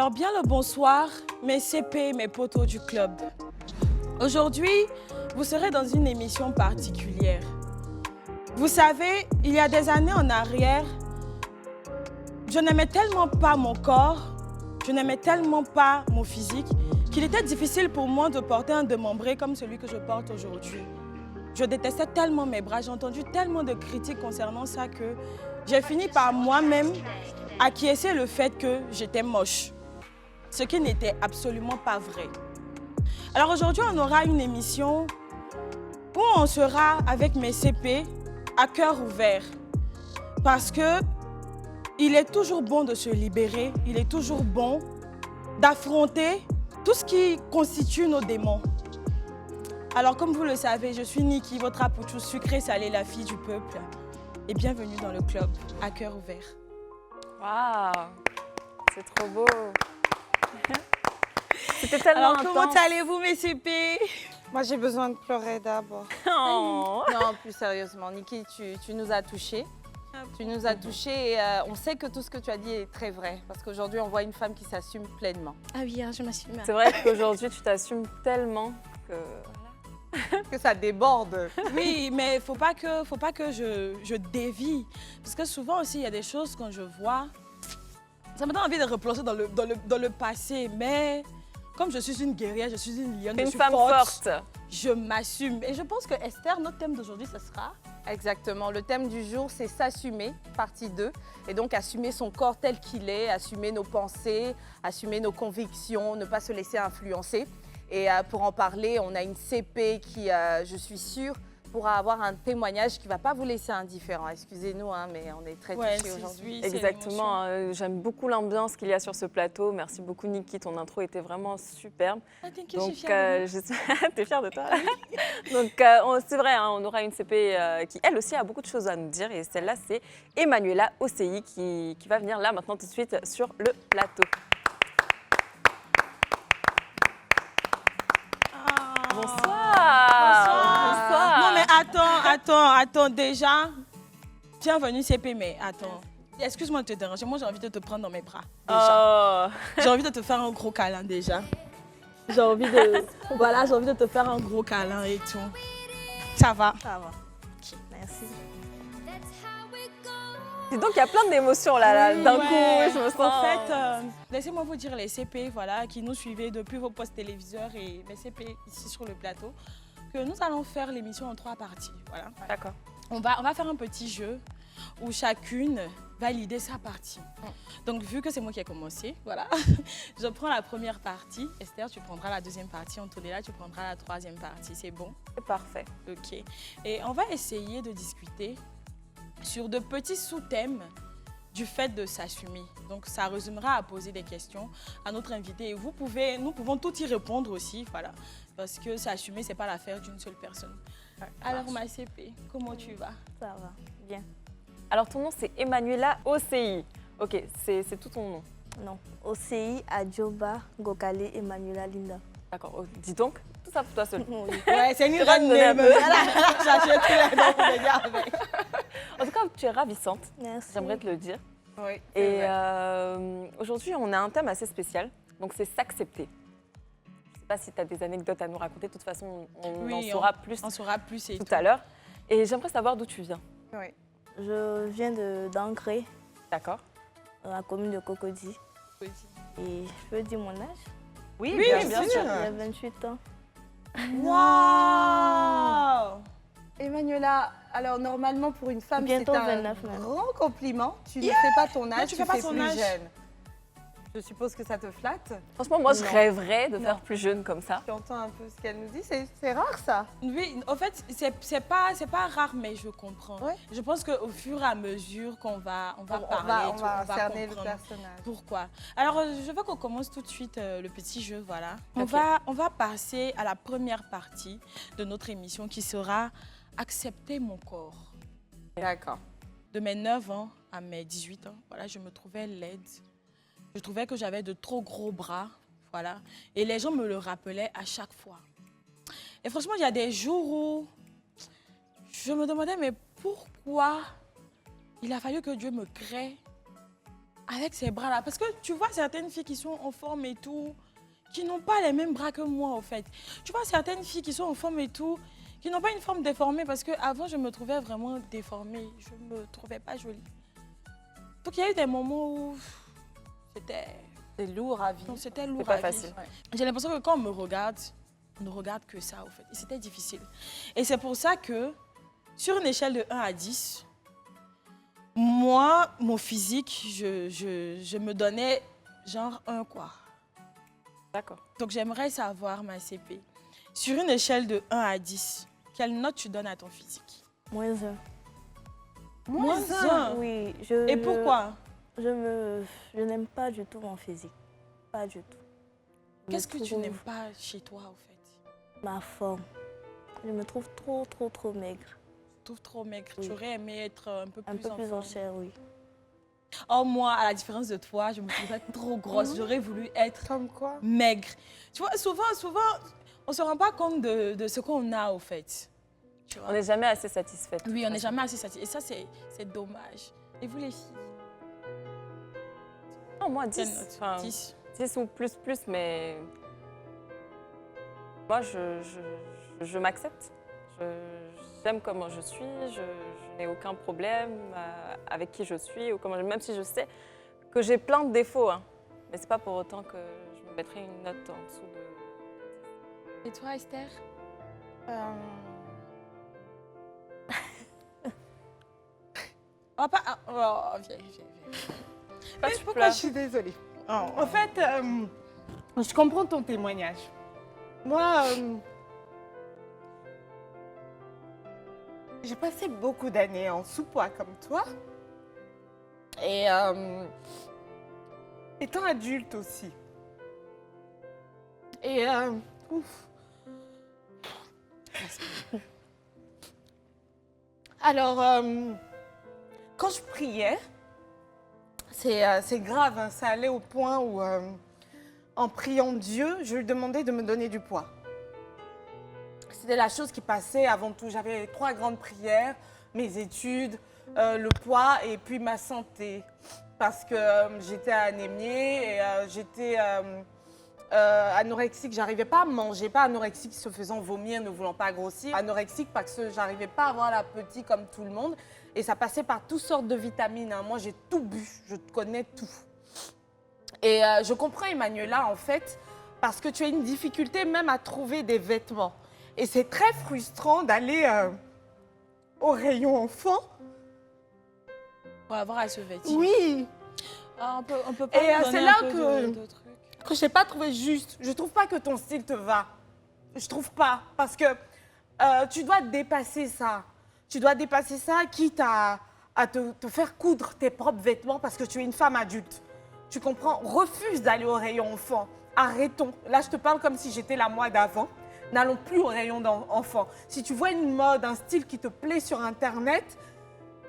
Alors bien le bonsoir, mes CP, mes potos du club. Aujourd'hui, vous serez dans une émission particulière. Vous savez, il y a des années en arrière, je n'aimais tellement pas mon corps, je n'aimais tellement pas mon physique, qu'il était difficile pour moi de porter un démembré comme celui que je porte aujourd'hui. Je détestais tellement mes bras, j'ai entendu tellement de critiques concernant ça que j'ai fini par moi-même acquiescer le fait que j'étais moche. Ce qui n'était absolument pas vrai. Alors aujourd'hui, on aura une émission où on sera avec mes CP à cœur ouvert. Parce que il est toujours bon de se libérer, il est toujours bon d'affronter tout ce qui constitue nos démons. Alors comme vous le savez, je suis Niki, votre apouchou sucré salé, la fille du peuple. Et bienvenue dans le club à cœur ouvert. Waouh, c'est trop beau. C'était tellement Alors, comment intense. allez-vous, mes CP? Moi, j'ai besoin de pleurer d'abord. Oh. Non, plus sérieusement, Niki, tu nous as touchés. Tu nous as touchés et on sait que tout ce que tu as dit est très vrai. Parce qu'aujourd'hui, on voit une femme qui s'assume pleinement. Ah oui, je m'assume. C'est vrai qu'aujourd'hui, tu t'assumes tellement que... Que ça déborde. Oui, mais faut pas que je dévie. Parce que souvent aussi, il y a des choses quand je vois, ça me donne envie de replonger dans le passé. Mais comme je suis une guerrière, je suis une lionne, je Une suis femme forte. je m'assume. Et je pense que Esther, notre thème d'aujourd'hui, ce sera... Exactement. Le thème du jour, c'est s'assumer, partie 2. Et donc, assumer son corps tel qu'il est, assumer nos pensées, assumer nos convictions, ne pas se laisser influencer. Et pour en parler, on a une CP qui, je suis sûre, pourra avoir un témoignage qui ne va pas vous laisser indifférent. Excusez-nous, hein, mais on est très touchés aujourd'hui. c'est Exactement, j'aime beaucoup l'ambiance qu'il y a sur ce plateau. Merci beaucoup Niki, ton intro était vraiment superbe. Ah, t'inquiète, Donc, je suis fière de moi. t'es fière de toi. Donc, c'est vrai, hein, on aura une CP qui, elle aussi, a beaucoup de choses à nous dire. Et celle-là, c'est Emmanuela Ocei qui va venir là, maintenant, tout de suite, sur le plateau. Bonsoir. Non, mais attends, déjà, bienvenue CP, mais attends. Excuse-moi de te déranger, moi j'ai envie de te prendre dans mes bras, déjà. Oh. J'ai envie de te faire un gros câlin, déjà. J'ai envie de te faire un gros câlin et tout. Ça va? Ça va. Ok, merci. Dis donc, il y a plein d'émotions là, d'un Ouais. coup, je me sens... En fait, laissez-moi vous dire les CP, voilà, qui nous suivez depuis vos postes téléviseurs et les CP ici sur le plateau, que nous allons faire l'émission en 3 parties, voilà. D'accord. On va faire un petit jeu où chacune va lider sa partie. Donc, vu que c'est moi qui ai commencé, voilà, je prends la première partie. Esther, tu prendras la deuxième partie. Antonella, tu prendras la troisième partie. C'est bon? C'est parfait. Ok. Et on va essayer de discuter sur de petits sous-thèmes du fait de s'assumer. Donc, ça résumera à poser des questions à notre invité. Et nous pouvons tout y répondre aussi, voilà. Parce que s'assumer, ce n'est pas l'affaire d'une seule personne. Alors, ma CP, comment tu vas? Ça va, bien. Alors, ton nom, c'est Emmanuela Ocei. Ok, c'est tout ton nom. Non, Ocei, Adjoba, Gokale, Emmanuela Linda. D'accord, oh, dis donc, tout ça pour toi seul. Ouais, c'est une Tu vas me donner un peu. J'achète les noms pour les gars avec. En tout cas, tu es ravissante, Merci. j'aimerais te le dire. Oui. Et aujourd'hui, on a un thème assez spécial, donc c'est s'accepter. Je ne sais pas si tu as des anecdotes à nous raconter, de toute façon, on en saura plus On saura plus et tout à l'heure. Et j'aimerais savoir d'où tu viens. Oui. Je viens d'Angré, D'accord. dans la commune de Cocody. Et je peux dire mon âge? Oui, Oui, bien bien sûr. sûr. J'ai 28 ans. Waouh! Emmanuela, alors normalement pour une femme, c'est Bientôt un 29 maintenant. grand compliment. Tu ne fais pas ton âge, tu tu fais pas fais son plus âge. jeune. Je suppose que ça te flatte. Franchement, moi, je Non. rêverais de faire Non. plus jeune comme ça. Tu entends un peu ce qu'elle nous dit, c'est rare ça. Oui, en fait, c'est pas rare, mais je comprends. Ouais. Je pense qu'au fur et à mesure qu'on va parler, on va cerner le comprendre personnage. pourquoi. Alors, je veux qu'on commence tout de suite le petit jeu, voilà. Ok. On va passer à la première partie de notre émission qui sera « Accepter mon corps ». D'accord. De mes 9 ans à mes 18 ans, voilà, je me trouvais laide. Je trouvais que j'avais de trop gros bras, voilà. Et les gens me le rappelaient à chaque fois. Et franchement, il y a des jours où je me demandais, mais pourquoi il a fallu que Dieu me crée avec ces bras-là. Parce que tu vois certaines filles qui sont en forme et tout, qui n'ont pas les mêmes bras que moi, en fait. Tu vois certaines filles qui sont en forme et tout, qui n'ont pas une forme déformée, parce qu'avant, je me trouvais vraiment déformée. Je ne me trouvais pas jolie. Donc, il y a eu des moments où c'était... C'est lourd à vivre. Non, c'était lourd pas à vivre. facile. Ouais. J'ai l'impression que quand on me regarde, on ne regarde que ça, au fait. Et c'était difficile. Et c'est pour ça que, sur une échelle de 1 à 10, moi, mon physique, je me donnais genre 1, quoi. D'accord. Donc, j'aimerais savoir, ma CP, sur une échelle de 1 à 10, quelle note tu donnes à ton physique? Moins un. Moins 1. Oui, Et pourquoi? Je n'aime pas du tout mon physique. Pas du tout. Je Qu'est-ce me que tu trouve- n'aimes pas chez toi, au fait? Ma forme. Je me trouve trop maigre. Tu trouves trop maigre. Oui. Tu aurais aimé être un peu Un plus peu plus en forme. chair, oui. Oh, moi, à la différence de toi, je me trouvais trop grosse. J'aurais voulu être Comme quoi? maigre. Tu vois, souvent, on ne se rend pas compte de ce qu'on a, au fait. Tu vois? On n'est jamais assez satisfaite. Oui, on n'est jamais assez satisfait. Et ça, c'est dommage. Et vous, les filles? Non, moi, Quelle 10. note? Enfin, 10. 10 ou plus, mais moi, je m'accepte. J'aime comment je suis, je n'ai aucun problème avec qui je suis, ou comment, même si je sais que j'ai plein de défauts. Hein. Mais c'est pas pour autant que je me mettrai une note en dessous de... Et toi, Esther? Oh, pas... Oh, viens. Pas Mais tu pourquoi pleures. je suis désolée? En fait, je comprends ton témoignage. Moi, j'ai passé beaucoup d'années en sous-poids comme toi. Et étant adulte aussi. Et ouf. Alors, quand je priais, c'est grave, hein, ça allait au point où, en priant Dieu, je lui demandais de me donner du poids. C'était la chose qui passait avant tout. J'avais 3 grandes prières, mes études, le poids et puis ma santé. Parce que j'étais anémiée et j'étais anorexique. J'arrivais pas à manger, pas anorexique se faisant vomir, ne voulant pas grossir. Anorexique parce que j'arrivais pas à avoir l'appétit comme tout le monde. Et ça passait par toutes sortes de vitamines. Hein. Moi, j'ai tout bu, je connais tout. Et je comprends Emmanuela, en fait, parce que tu as une difficulté même à trouver des vêtements. Et c'est très frustrant d'aller au rayon enfant. Pour avoir à se vêtir. Oui, Ah, on peut pas Et, nous donner c'est un là peu que- de trucs. que je n'ai pas trouvé juste. Je trouve pas que ton style te va. Je trouve pas. Parce que tu dois dépasser ça. Tu dois dépasser ça, quitte à te faire coudre tes propres vêtements parce que tu es une femme adulte. Tu comprends? Refuse d'aller au rayon enfant. Arrêtons. Là, je te parle comme si j'étais la moi d'avant. N'allons plus au rayon d'enfant. Si tu vois une mode, un style qui te plaît sur Internet,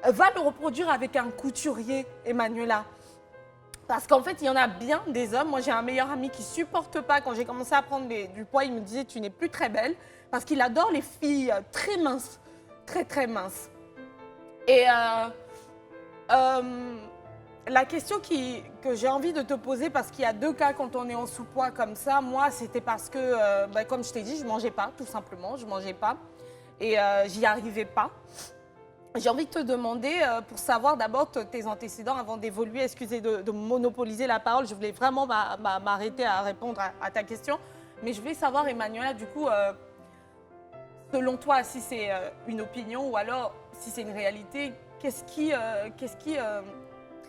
va le reproduire avec un couturier, Emmanuela. Parce qu'en fait, il y en a bien des hommes. Moi, j'ai un meilleur ami qui supporte pas. Quand j'ai commencé à prendre du poids, il me disait « tu n'es plus très belle » parce qu'il adore les filles très minces, très minces. Et la question que j'ai envie de te poser, parce qu'il y a 2 cas quand on est en sous-poids comme ça, moi, c'était parce que, comme je t'ai dit, je ne mangeais pas, tout simplement. Je ne mangeais pas et j'y arrivais pas. J'ai envie de te demander, pour savoir d'abord tes antécédents avant d'évoluer, excusez de monopoliser la parole, je voulais vraiment m'arrêter à répondre à ta question. Mais je voulais savoir, Emmanuela, du coup, selon toi, si c'est une opinion ou alors si c'est une réalité, qu'est-ce qui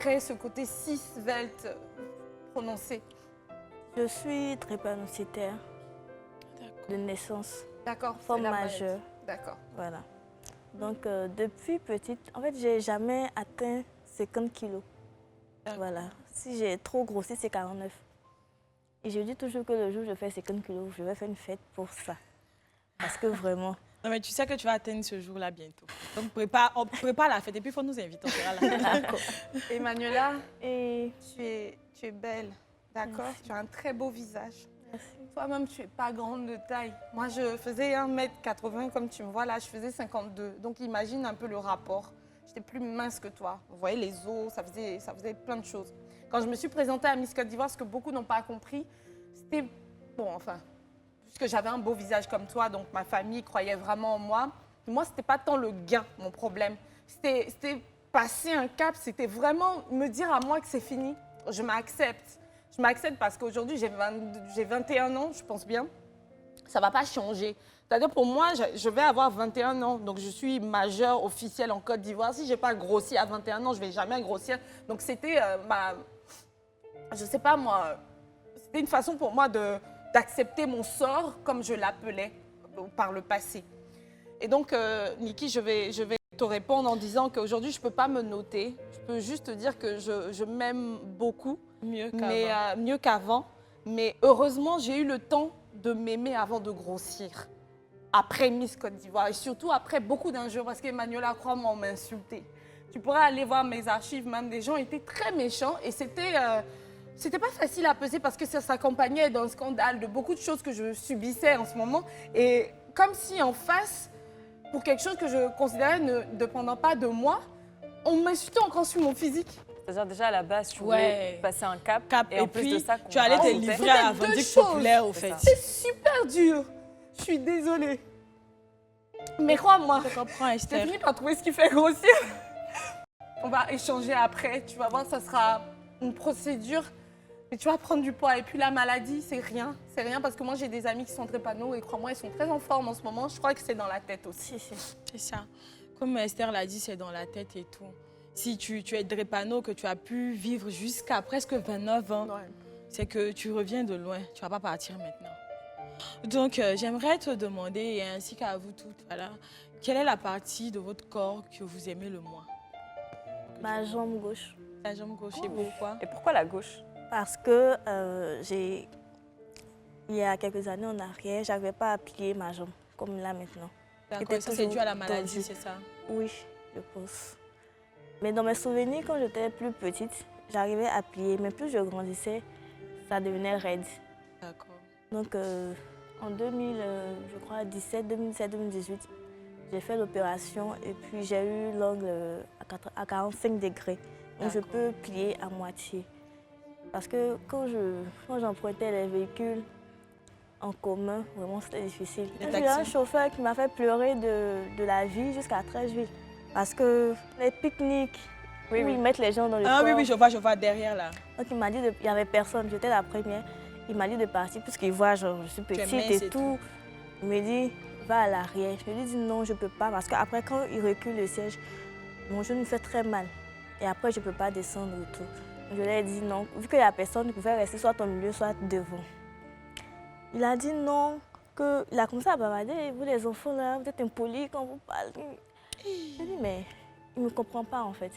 crée ce côté si svelte prononcé? Je suis drépanocytaire de naissance, D'accord. forme c'est la maladie. majeure. D'accord. Voilà. Donc, depuis petite, en fait, j'ai jamais atteint 50 kilos. Voilà. Si j'ai trop grossi, c'est 49. Et je dis toujours que le jour où je fais 50 kilos, je vais faire une fête pour ça. Parce que vraiment, Non, mais tu sais que tu vas atteindre ce jour-là bientôt. Donc, on prépare la fête et puis il faut nous inviter. On fera la fête. Emmanuela, et tu es belle, d'accord? Merci. Tu as un très beau visage. merci. Toi-même, tu n'es pas grande de taille. Moi, je faisais 1m80, comme tu me vois là, je faisais 52. Donc, imagine un peu le rapport. J'étais plus mince que toi. Vous voyez, les os, ça faisait plein de choses. Quand je me suis présentée à Miss Côte d'Ivoire, ce que beaucoup n'ont pas compris, c'était, bon, enfin, puisque j'avais un beau visage comme toi, donc ma famille croyait vraiment en moi. Moi, ce n'était pas tant le gain, mon problème. C'était passer un cap, c'était vraiment me dire à moi que c'est fini. Je m'accepte. Je m'accepte parce qu'aujourd'hui, j'ai 21 ans, je pense bien. Ça ne va pas changer. C'est-à-dire, pour moi, je vais avoir 21 ans. Donc, je suis majeure officielle en Côte d'Ivoire. Si je n'ai pas grossi à 21 ans, je ne vais jamais grossir. Donc, c'était je ne sais pas moi, c'était une façon pour moi d'accepter mon sort comme je l'appelais par le passé. Et donc, Niki, je vais te répondre en disant qu'aujourd'hui, je ne peux pas me noter. Je peux juste te dire que je m'aime beaucoup. Mieux qu'avant. Mais heureusement, j'ai eu le temps de m'aimer avant de grossir. Après Miss Côte d'Ivoire et surtout après beaucoup d'injures parce qu'Emmanuela, crois-moi, on m'a insultée. Tu pourrais aller voir mes archives, même des gens étaient très méchants et c'était pas facile à peser parce que ça s'accompagnait d'un scandale, de beaucoup de choses que je subissais en ce moment. Et comme si en face, pour quelque chose que je considérais ne dépendant pas de moi, on m'insultait encore sur mon physique. C'est-à-dire déjà à la base, tu voulais passer un cap et en plus puis, de ça, tu allais te livrer à la Vendique populaire, au fait. C'est super dur. Je suis désolée. Mais crois-moi, Je comprends, j'ai Esther. fini par trouver ce qui fait grossir. On va échanger après. Tu vas voir, ça sera une procédure. Mais tu vas prendre du poids. Et puis la maladie, c'est rien. C'est rien parce que moi, j'ai des amis qui sont drépano et crois-moi, ils sont très en forme en ce moment. Je crois que c'est dans la tête aussi. C'est ça. Comme Esther l'a dit, c'est dans la tête et tout. Si tu es drépano, que tu as pu vivre jusqu'à presque 29 ans, c'est que tu reviens de loin. Tu ne vas pas partir maintenant. Donc, j'aimerais te demander, ainsi qu'à vous toutes, voilà, quelle est la partie de votre corps que vous aimez le moins? Ma jambe gauche. La jambe gauche, et pourquoi? Et pourquoi la gauche? Parce que il y a quelques années en arrière, je n'arrivais pas à plier ma jambe comme là maintenant. D'accord, ça c'est dû à la maladie, tendu. c'est ça? Oui, je pense. Mais dans mes souvenirs, quand j'étais plus petite, j'arrivais à plier, mais plus je grandissais, ça devenait raide. D'accord. Donc en 2017, 2018, j'ai fait l'opération et puis j'ai eu l'angle à 45 degrés. Donc je peux plier à moitié. Parce que quand j'empruntais les véhicules en commun, vraiment c'était difficile. J'ai eu un chauffeur qui m'a fait pleurer de la vie jusqu'à Treichville. Parce que les pique-niques, où ils mettent les gens dans le corps. Ah oui, je vois derrière là. Donc il m'a dit, il n'y avait personne, j'étais la première. Il m'a dit de partir puisqu'il voit, genre, je suis petite et tout. Il me dit, va à l'arrière. Je lui ai dit non, je ne peux pas parce qu'après, quand il recule le siège, mon genou me fait très mal. Et après, je ne peux pas descendre et tout. Je lui ai dit non, vu qu'il n'y a personne, il pouvait rester soit au milieu, soit devant. Il a dit non, il a commencé à bavarder. Vous les enfants là, vous êtes impolis quand vous parlez. Je lui ai dit mais il ne me comprend pas en fait.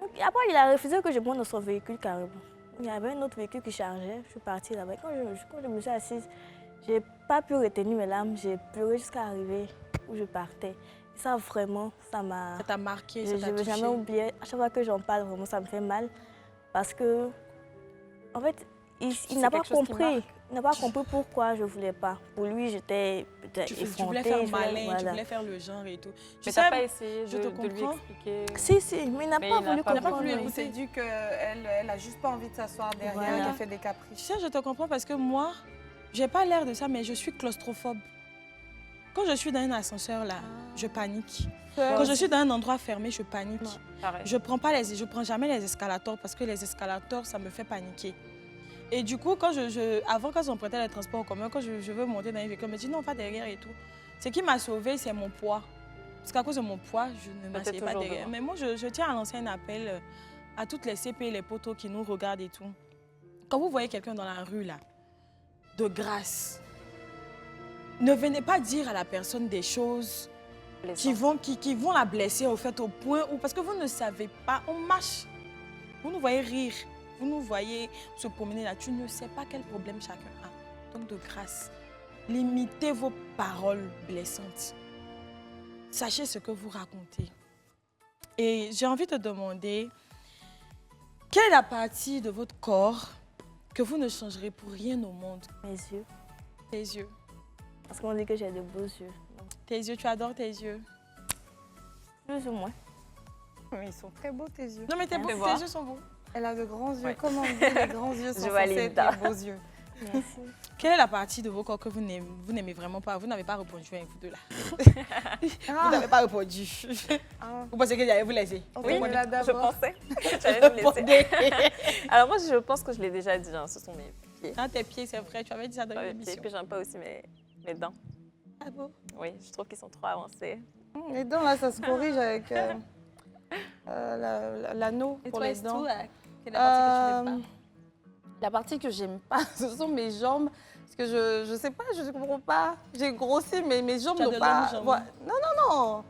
Donc, après, il a refusé que je monte dans son véhicule carrément. Il y avait un autre véhicule qui chargeait, je suis partie là-bas. Quand je me suis assise, je n'ai pas pu retenir mes larmes, j'ai pleuré jusqu'à arriver où je partais. Et ça vraiment, ça m'a... Ça t'a marqué, je ne vais jamais oublier. À chaque fois que j'en parle, vraiment, ça me fait mal. Parce que, en fait, il n'a pas compris. Il n'a pas compris pourquoi je ne voulais pas. Pour lui, j'étais peut-être effrontée. Tu voulais faire malin, tu voulais faire le genre et tout. Mais tu n'as pas essayé de lui expliquer? Si, mais il n'a pas voulu comprendre. Il s'est dit qu'elle n'a juste pas envie de s'asseoir derrière, qu'elle fait des caprices. Tu sais, je te comprends parce que moi, je n'ai pas l'air de ça, mais je suis claustrophobe. Quand je suis dans un ascenseur, là, je panique. Quand je suis dans un endroit fermé, je panique. Je ne prends jamais les escalators parce que les escalators, ça me fait paniquer. Et du coup, quand avant, quand on prêtait les transports en commun, quand je veux monter dans un véhicule, on me dit non, pas derrière et tout. Ce qui m'a sauvée, c'est mon poids. Parce qu'à cause de mon poids, je ne m'assieds pas derrière. Mais moi, je tiens à lancer un appel à toutes les CP, les potos qui nous regardent et tout. Quand vous voyez quelqu'un dans la rue, là, de grâce, ne venez pas dire à la personne des choses qui vont la blesser au fait au point où, parce que vous ne savez pas, on marche. Vous nous voyez rire, vous nous voyez se promener là, tu ne sais pas quel problème chacun a. Donc de grâce, limitez vos paroles blessantes. Sachez ce que vous racontez. Et j'ai envie de te demander, quelle est la partie de votre corps que vous ne changerez pour rien au monde? Mes yeux. Tes yeux. Parce qu'on dit que j'ai de beaux yeux. Donc... Tes yeux, tu adores tes yeux? Plus ou moins. Mais ils sont très beaux tes yeux. Non mais tes yeux sont beaux. Elle a de grands yeux. Ouais. Comment on dit, les grands yeux sont censés être Joalinda. les beaux yeux. Merci. Quelle est la partie de vos corps que vous n'aimez vraiment pas? Vous n'avez pas répondu, hein, vous deux là. Vous n'avez pas répondu. Vous pensez que j'allais vous laisser? Oui, là je d'abord. pensais. J'allais nous laisser. Répondez. Alors moi, je pense que je l'ai déjà dit, hein, ce sont mes pieds. Ah, tes pieds, c'est vrai, tu avais dit ça dans Ouais, mes pieds. l'émission. Puis j'aime pas aussi mes dents. Ah bon? Oui, je trouve qu'ils sont trop avancés. Les dents, là, ça se corrige avec l'anneau Et pour toi, les dents. Estou, quelle est la partie que tu n'aimes pas? La partie que j'aime pas, ce sont mes jambes. Parce que je sais pas, je ne comprends pas. J'ai grossi, mais mes jambes Tu as n'ont de pas. longues jambes. Voilà. Non.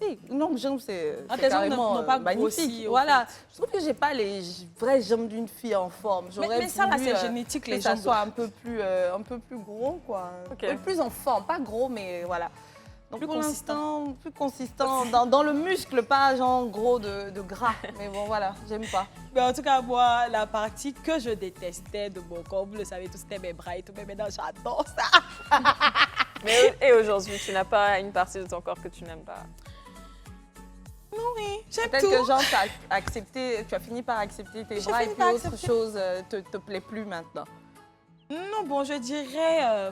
Oui, longues jambes, c'est Ah, c'est tes jambes carrément n'ont pas magnifique. grossi, au Voilà. Je trouve que j'ai pas les vraies jambes d'une fille en forme. Mais ça, là, voulu, c'est génétique, que les ça jambes. soit un peu plus gros, quoi. Ok. Un peu plus en forme, pas gros, mais voilà. Donc Plus pour consistant. l'instant, plus consistant dans le muscle, pas genre gros de gras. Mais bon, voilà, j'aime pas. Mais en tout cas, moi, la partie que je détestais de mon corps, vous le savez tous, c'était mes bras et tout. Mais maintenant, j'adore ça. Mais et aujourd'hui, tu n'as pas une partie de ton corps que tu n'aimes pas? Oui, j'aime Peut-être tout. que genre, tu as fini par accepter tes J'ai bras et fini puis par autre accepter. chose te plaît plus maintenant. Non, bon, je dirais...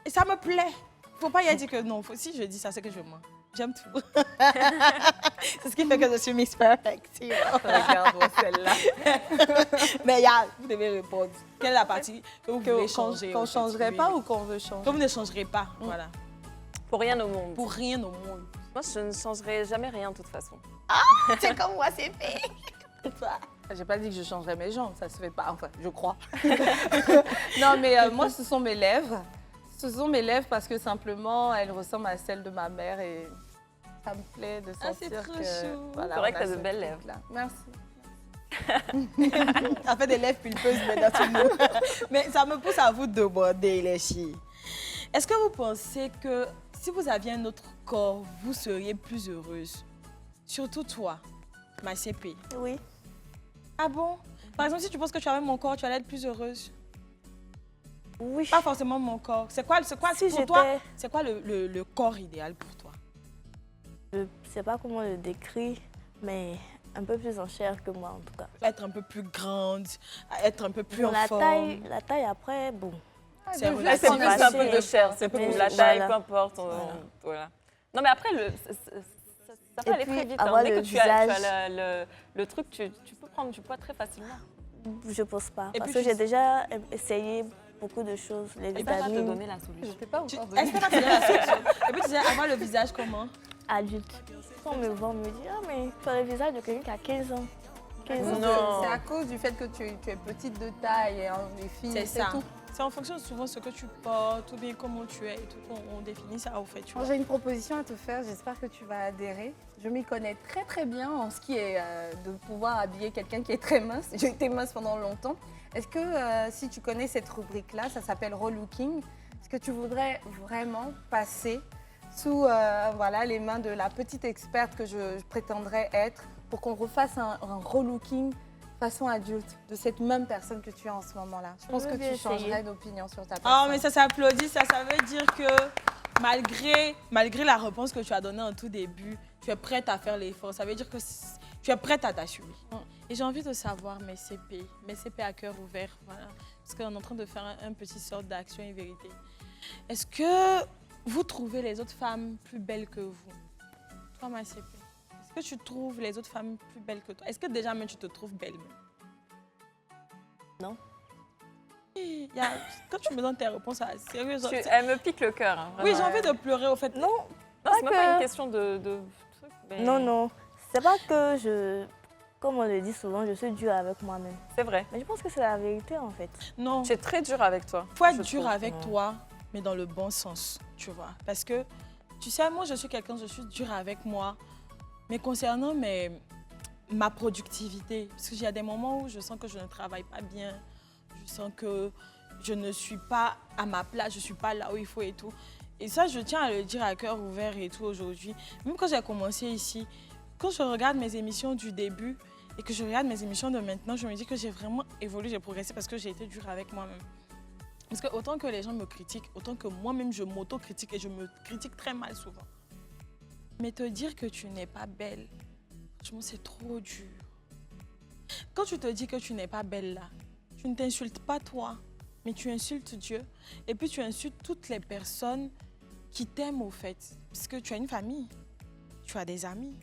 ça me plaît. Faut pas y dire que non. Si je dis ça, c'est que je mens. J'aime tout. C'est ce qui fait que je suis Miss Perfection. Regarde celle-là. Mais vous devez répondre. Quelle est la partie que vous voulez changer? Qu'on en fait, changerait oui. pas ou qu'on veut changer? Que vous ne changerez pas, voilà. Pour rien au monde. Pour rien au monde. Moi, je ne changerai jamais rien de toute façon. C'est comme moi, c'est fait. J'ai pas dit que je changerais mes jambes, ça se fait pas. Enfin, je crois. Non, mais moi, ce sont mes lèvres. Ce sont mes lèvres parce que simplement, elles ressemblent à celles de ma mère et ça me plaît de Ah, c'est sentir trop que... chou. voilà, C'est vrai on que a t'as de ce belles truc-là. Merci. Ça fait des lèvres pulpeuses, mais dans tout le monde. Mais ça me pousse à vous demander, les filles. Est-ce que vous pensez que si vous aviez un autre corps, vous seriez plus heureuse? Surtout toi, ma CP. Oui. Ah bon? Par exemple, si tu penses que tu avais mon corps, tu allais être plus heureuse? Oui. Pas forcément mon corps. C'est quoi Si pour toi, j'étais- c'est quoi le corps idéal pour toi? Je ne sais pas comment le décrire, mais un peu plus en chair que moi en tout cas. Être un peu plus grande, être un peu plus Bon, en la forme. taille après, bon. C'est déjà, relatif. C'est qu'on plus a un peu fait- de chair, c'est Mais plus la taille, voilà. peu importe. Voilà. Non, mais après, ça peut Et aller puis, très vite. avoir Dès le que tu as visage. le truc, tu peux prendre du poids très facilement. Je pense pas. Et Parce puis que j'ai déjà essayé beaucoup de choses, les Et ça va te vitamines donner la solution. Je sais pas Tu- encore Est-ce que tu as la solution? Et puis tu disais, avoir le visage comment? adultes. Quand on me voit, on me dit ah mais tu as le visage de quelqu'un qui a 15 ans. 15 ans. Non. C'est à cause du fait que tu es petite de taille et les filles, C'est ça. tout. C'est en fonction de souvent ce que tu portes, ou bien comment tu es et tout. On définit ça au fait, tu vois. J'ai une proposition à te faire, j'espère que tu vas adhérer. Je m'y connais très très bien en ce qui est de pouvoir habiller quelqu'un qui est très mince. J'ai été mince pendant longtemps. Est-ce que si tu connais cette rubrique-là, ça s'appelle relooking, est-ce que tu voudrais vraiment passer sous voilà, les mains de la petite experte que je prétendrais être pour qu'on refasse un relooking façon adulte de cette même personne que tu es en ce moment-là? Je pense Je que veux bien tu changerais essayer. d'opinion sur ta Oh, personne. mais ça s'applaudit, ça veut dire que malgré la réponse que tu as donnée en tout début, tu es prête à faire l'effort. Ça veut dire que tu es prête à t'assumer. Et j'ai envie de savoir mes CP à cœur ouvert, voilà, parce qu'on est en train de faire un petit sorte d'action et vérité. Est-ce que vous trouvez les autres femmes plus belles que vous? Toi, ma CP, est-ce que tu trouves les autres femmes plus belles que toi? Est-ce que déjà même tu te trouves belle même? Non. Quand tu me donnes tes réponses à sérieux, Elle me pique le cœur. hein, oui, j'ai vraiment. envie de pleurer au fait. Non, Non, c'est même pas que- une question de truc. mais non, non. C'est pas que comme on le dit souvent, je suis dure avec moi-même. C'est vrai. Mais je pense que c'est la vérité en fait. Non. Tu es très dur avec toi. Faut être je dur trouve. avec toi, mais dans le bon sens, tu vois. Parce que, tu sais, moi, je suis dure avec moi, mais concernant ma productivité. Parce qu'il y a des moments où je sens que je ne travaille pas bien, je sens que je ne suis pas à ma place, je ne suis pas là où il faut et tout. Et ça, je tiens à le dire à cœur ouvert et tout aujourd'hui. Même quand j'ai commencé ici, quand je regarde mes émissions du début et que je regarde mes émissions de maintenant, je me dis que j'ai vraiment évolué, j'ai progressé parce que j'ai été dure avec moi-même. Parce que autant que les gens me critiquent, autant que moi-même je m'auto-critique et je me critique très mal souvent. Mais te dire que tu n'es pas belle, franchement c'est trop dur. Quand tu te dis que tu n'es pas belle là, tu ne t'insultes pas toi, mais tu insultes Dieu. Et puis tu insultes toutes les personnes qui t'aiment au fait. Parce que tu as une famille, tu as des amis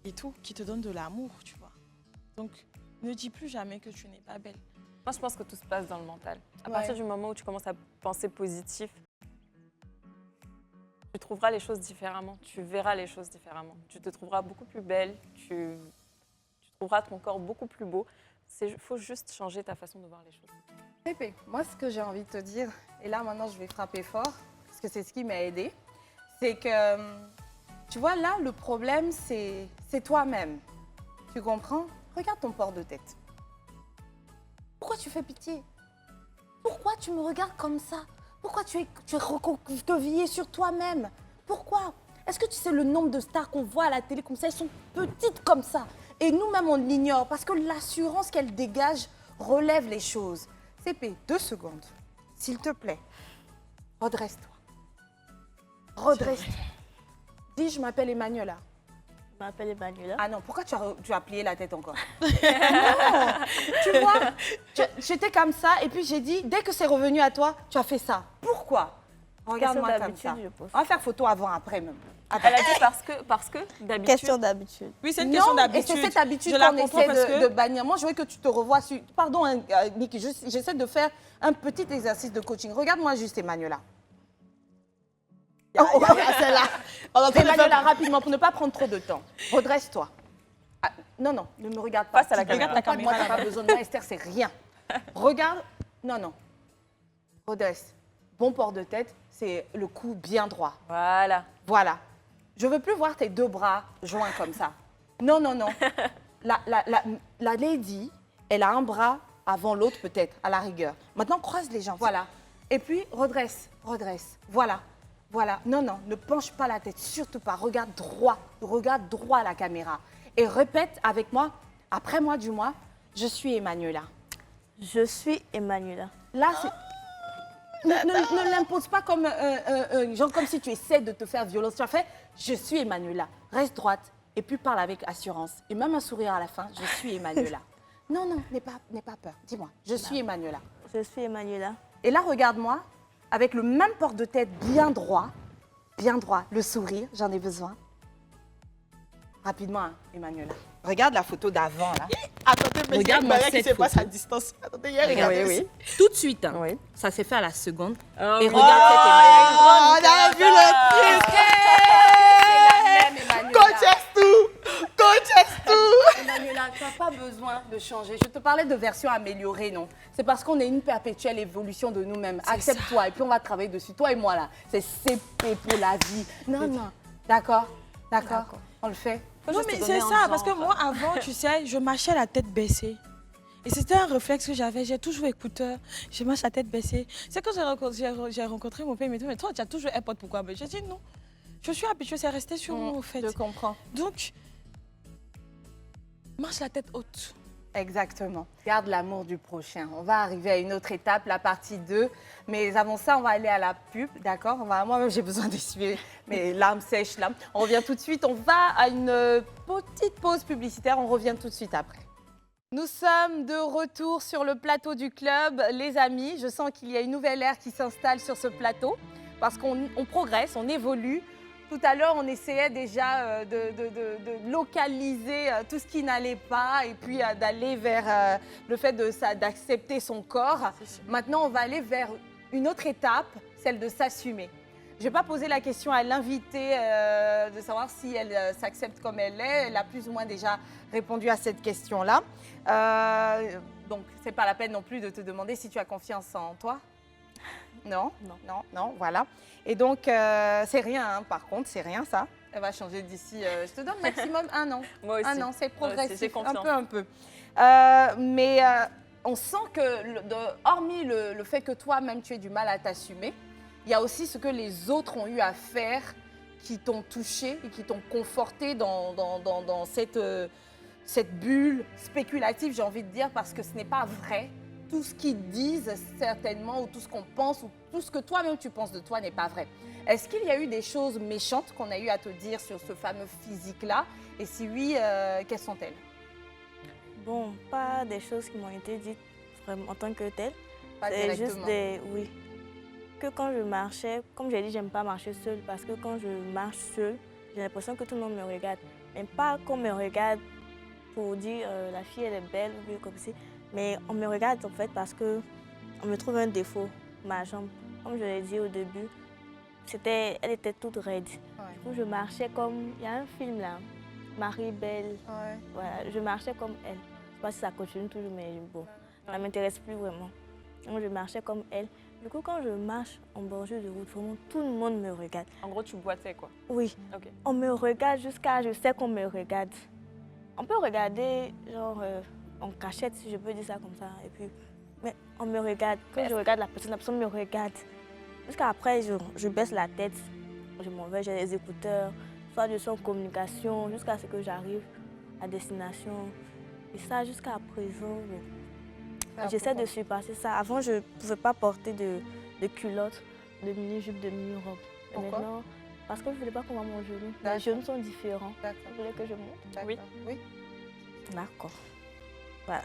et tout, qui te donnent de l'amour, tu vois. Donc, ne dis plus jamais que tu n'es pas belle. Moi, je pense que tout se passe dans le mental. À Ouais. partir du moment où tu commences à penser positif, tu trouveras les choses différemment, tu verras les choses différemment. Tu te trouveras beaucoup plus belle, tu trouveras ton corps beaucoup plus beau. Il faut juste changer ta façon de voir les choses. Pépé, moi, ce que j'ai envie de te dire, et là, maintenant, je vais frapper fort, parce que c'est ce qui m'a aidée, c'est que, tu vois, là, le problème, c'est toi-même. Tu comprends? Regarde ton port de tête. Pourquoi tu fais pitié? Pourquoi tu me regardes comme ça? Pourquoi tu es recroquevillé sur toi-même? Pourquoi? Est-ce que tu sais le nombre de stars qu'on voit à la télé comme ça? Elles sont petites comme ça. Et nous-mêmes, on l'ignore parce que l'assurance qu'elle dégage relève les choses. CP, 2 secondes. S'il te plaît, redresse-toi. Redresse-toi. Dis, je m'appelle Emmanuela. Je m'appelle Emmanuela. Ah non, pourquoi tu as plié la tête encore? Non, tu vois, j'étais comme ça et puis j'ai dit, dès que c'est revenu à toi, tu as fait ça. Pourquoi? Regarde-moi comme d'habitude, ça. je pense. On va faire photo avant-après même. Elle a dit parce que d'habitude... Question d'habitude. Oui, c'est une question Non, d'habitude. et c'est cette habitude Je la qu'on comprends essaie parce que... de bannir. Moi, je veux que tu te revoies sur... Pardon, hein, Niki, j'essaie de faire un petit exercice de coaching. Regarde-moi juste, Emmanuela. Celle-là. Emmanuela, rapidement, pour ne pas prendre trop de temps. Redresse-toi. Ah, non, non, ne me regarde pas. Passe à la caméra. Regarde ta caméra. Moi, t'as pas besoin de moi, Esther, c'est rien. Regarde. Non, non. Redresse. Bon port de tête, c'est le cou bien droit. Voilà. Voilà. Je veux plus voir tes 2 bras joints comme ça. Non, non, non. La lady, elle a un bras avant l'autre peut-être, à la rigueur. Maintenant, croise les jambes. Voilà. Et puis, redresse, redresse. Voilà. Voilà. Non, non, ne penche pas la tête, surtout pas. Regarde droit à la caméra. Et répète avec moi, après moi du moins, je suis Emmanuela. Je suis Emmanuela. Là, c'est... Ne l'impose pas comme, genre comme si tu essaies de te faire violence. Tu as fait, je suis Emmanuela. Reste droite et puis parle avec assurance. Et même un sourire à la fin, je suis Emmanuela. Non, non, n'aie pas peur. Dis-moi, je suis Emmanuela. Je suis Emmanuela. Et là, regarde-moi, avec le même port de tête bien droit, le sourire, j'en ai besoin. Rapidement, hein, Emmanuela. Regarde la photo d'avant, là. Attendez, mais Regarde-moi il y a qui cette se passe photo. à distance. Attendez, il y a regardez Oui, aussi. Tout de suite, hein. Oui. Ça s'est fait à la seconde. Oh, Et oui. regarde cette Emmanuela. Oh, on a vu le truc. Coach tout. Coach tout. Emmanuela, tu n'as pas besoin de changer. Je te parlais de version améliorée, non? C'est parce qu'on est une perpétuelle évolution de nous-mêmes. Accepte-toi et puis on va travailler dessus. Toi et moi, là, c'est CP pour la vie. Non, non. D'accord? D'accord. On le fait? Faut Non, juste mais te c'est donner ça, un parce que genre. moi, avant, tu sais, je marchais la tête baissée. Et c'était un réflexe que j'avais. J'ai toujours écouteur. Je marche la tête baissée. C'est quand j'ai rencontré mon père, il m'a dit, mais toi, tu as toujours AirPod, pourquoi? J'ai dit non. Je suis habituée, c'est resté sur moi, au fait. Je comprends. Donc, marche la tête haute. Exactement. Garde l'amour du prochain. On va arriver à une autre étape, la partie 2. Mais avant ça, on va aller à la pub, d'accord? Moi-même, j'ai besoin d'essuyer mes larmes sèches là. On revient tout de suite. On va à une petite pause publicitaire. On revient tout de suite après. Nous sommes de retour sur le plateau du club. Les amis, je sens qu'il y a une nouvelle ère qui s'installe sur ce plateau parce qu'on progresse, on évolue. Tout à l'heure, on essayait déjà de localiser tout ce qui n'allait pas et puis d'aller vers le fait d'accepter son corps. Maintenant, on va aller vers une autre étape, celle de s'assumer. Je ne vais pas poser la question à l'invitée de savoir si elle s'accepte comme elle est. Elle a plus ou moins déjà répondu à cette question-là. Donc, ce n'est pas la peine non plus de te demander si tu as confiance en toi. Non, non, non, non, voilà. Et donc, c'est rien, hein, par contre, c'est rien ça. Elle va changer d'ici, je te donne maximum 1 an. Moi aussi. 1 an, c'est Moi aussi, progressif, j'ai confiance. un peu. Mais on sent que, hormis le fait que toi-même, tu aies du mal à t'assumer, il y a aussi ce que les autres ont eu à faire qui t'ont touché et qui t'ont conforté dans cette bulle spéculative, j'ai envie de dire, parce que ce n'est pas vrai. Tout ce qu'ils disent, certainement, ou tout ce qu'on pense, ou tout ce que toi-même tu penses de toi n'est pas vrai. Est-ce qu'il y a eu des choses méchantes qu'on a eu à te dire sur ce fameux physique-là? Et si oui, quelles sont-elles? Bon, pas des choses qui m'ont été dites vraiment en tant que telles. Pas C'est juste directement. des... Oui. Que quand je marchais, comme j'ai dit, j'aime pas marcher seule parce que quand je marche seule, j'ai l'impression que tout le monde me regarde. Mais pas qu'on me regarde pour dire la fille elle est belle ou bien comme ça. Mais on me regarde en fait parce que on me trouve un défaut, ma jambe. Comme je l'ai dit au début, elle était toute raide. Ouais. Du coup, je marchais comme... Il y a un film là, Marie Belle. Ouais. Voilà, je marchais comme elle. Je ne sais pas si ça continue toujours, mais bon, ça ne m'intéresse plus vraiment. Donc, je marchais comme elle. Du coup, quand je marche en bordure de route, vraiment, tout le monde me regarde. En gros, tu boitais, quoi. Oui, Ok. on me regarde jusqu'à... Je sais qu'on me regarde. On peut regarder, genre, en cachette, si je peux dire ça comme ça. Et puis, mais on me regarde. Quand je regarde la personne me regarde. Jusqu'à après, je baisse la tête. Je m'en vais, j'ai les écouteurs. Soit je suis en communication, jusqu'à ce que j'arrive à destination. Et ça, jusqu'à présent, j'essaie de surpasser ça. Avant, je ne pouvais pas porter de culottes, de mini-jupe, de mini-robe. Pourquoi? Maintenant, parce que je ne voulais pas qu'on voit mon genou. D'accord. Les genoux sont différents. D'accord. Vous voulez que je monte? D'accord. Oui. Oui. D'accord. Voilà.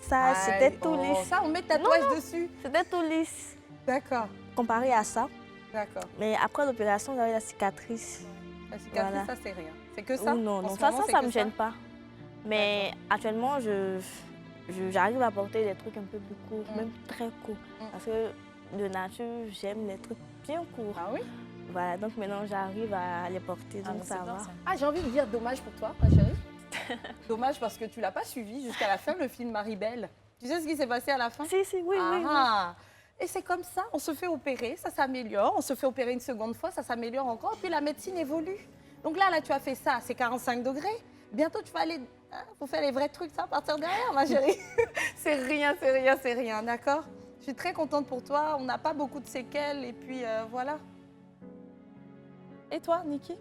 Ça, c'était tout Oh, lisse. ça, on met tatouage dessus. C'était tout lisse. D'accord. Comparé à ça. D'accord. Mais après l'opération, j'avais la cicatrice. La cicatrice, Voilà. ça, c'est rien. C'est que ça? Ou non, En non. ce Ça, moment, c'est ça que me gêne pas. Mais actuellement, j'arrive à porter des trucs un peu plus courts, même très courts. Parce que de nature, j'aime les trucs bien courts. Ah oui? Voilà, donc maintenant, j'arrive à les porter, donc ça va. Ah, j'ai envie de dire dommage pour toi, ma chérie. Dommage parce que tu l'as pas suivi jusqu'à la fin, le film Marie-Belle. Tu sais ce qui s'est passé à la fin? Si, si, oui, oui, oui. Ah. Et c'est comme ça, on se fait opérer, ça s'améliore, on se fait opérer une seconde fois, ça s'améliore encore, et puis la médecine évolue. Donc là, tu as fait ça, c'est 45 degrés. Bientôt, tu vas aller pour faire les vrais trucs, ça, à partir derrière, ma chérie. C'est rien, c'est rien, c'est rien, d'accord? Je suis très contente pour toi, on n'a pas beaucoup de séquelles, et puis voilà. Et toi, Niki?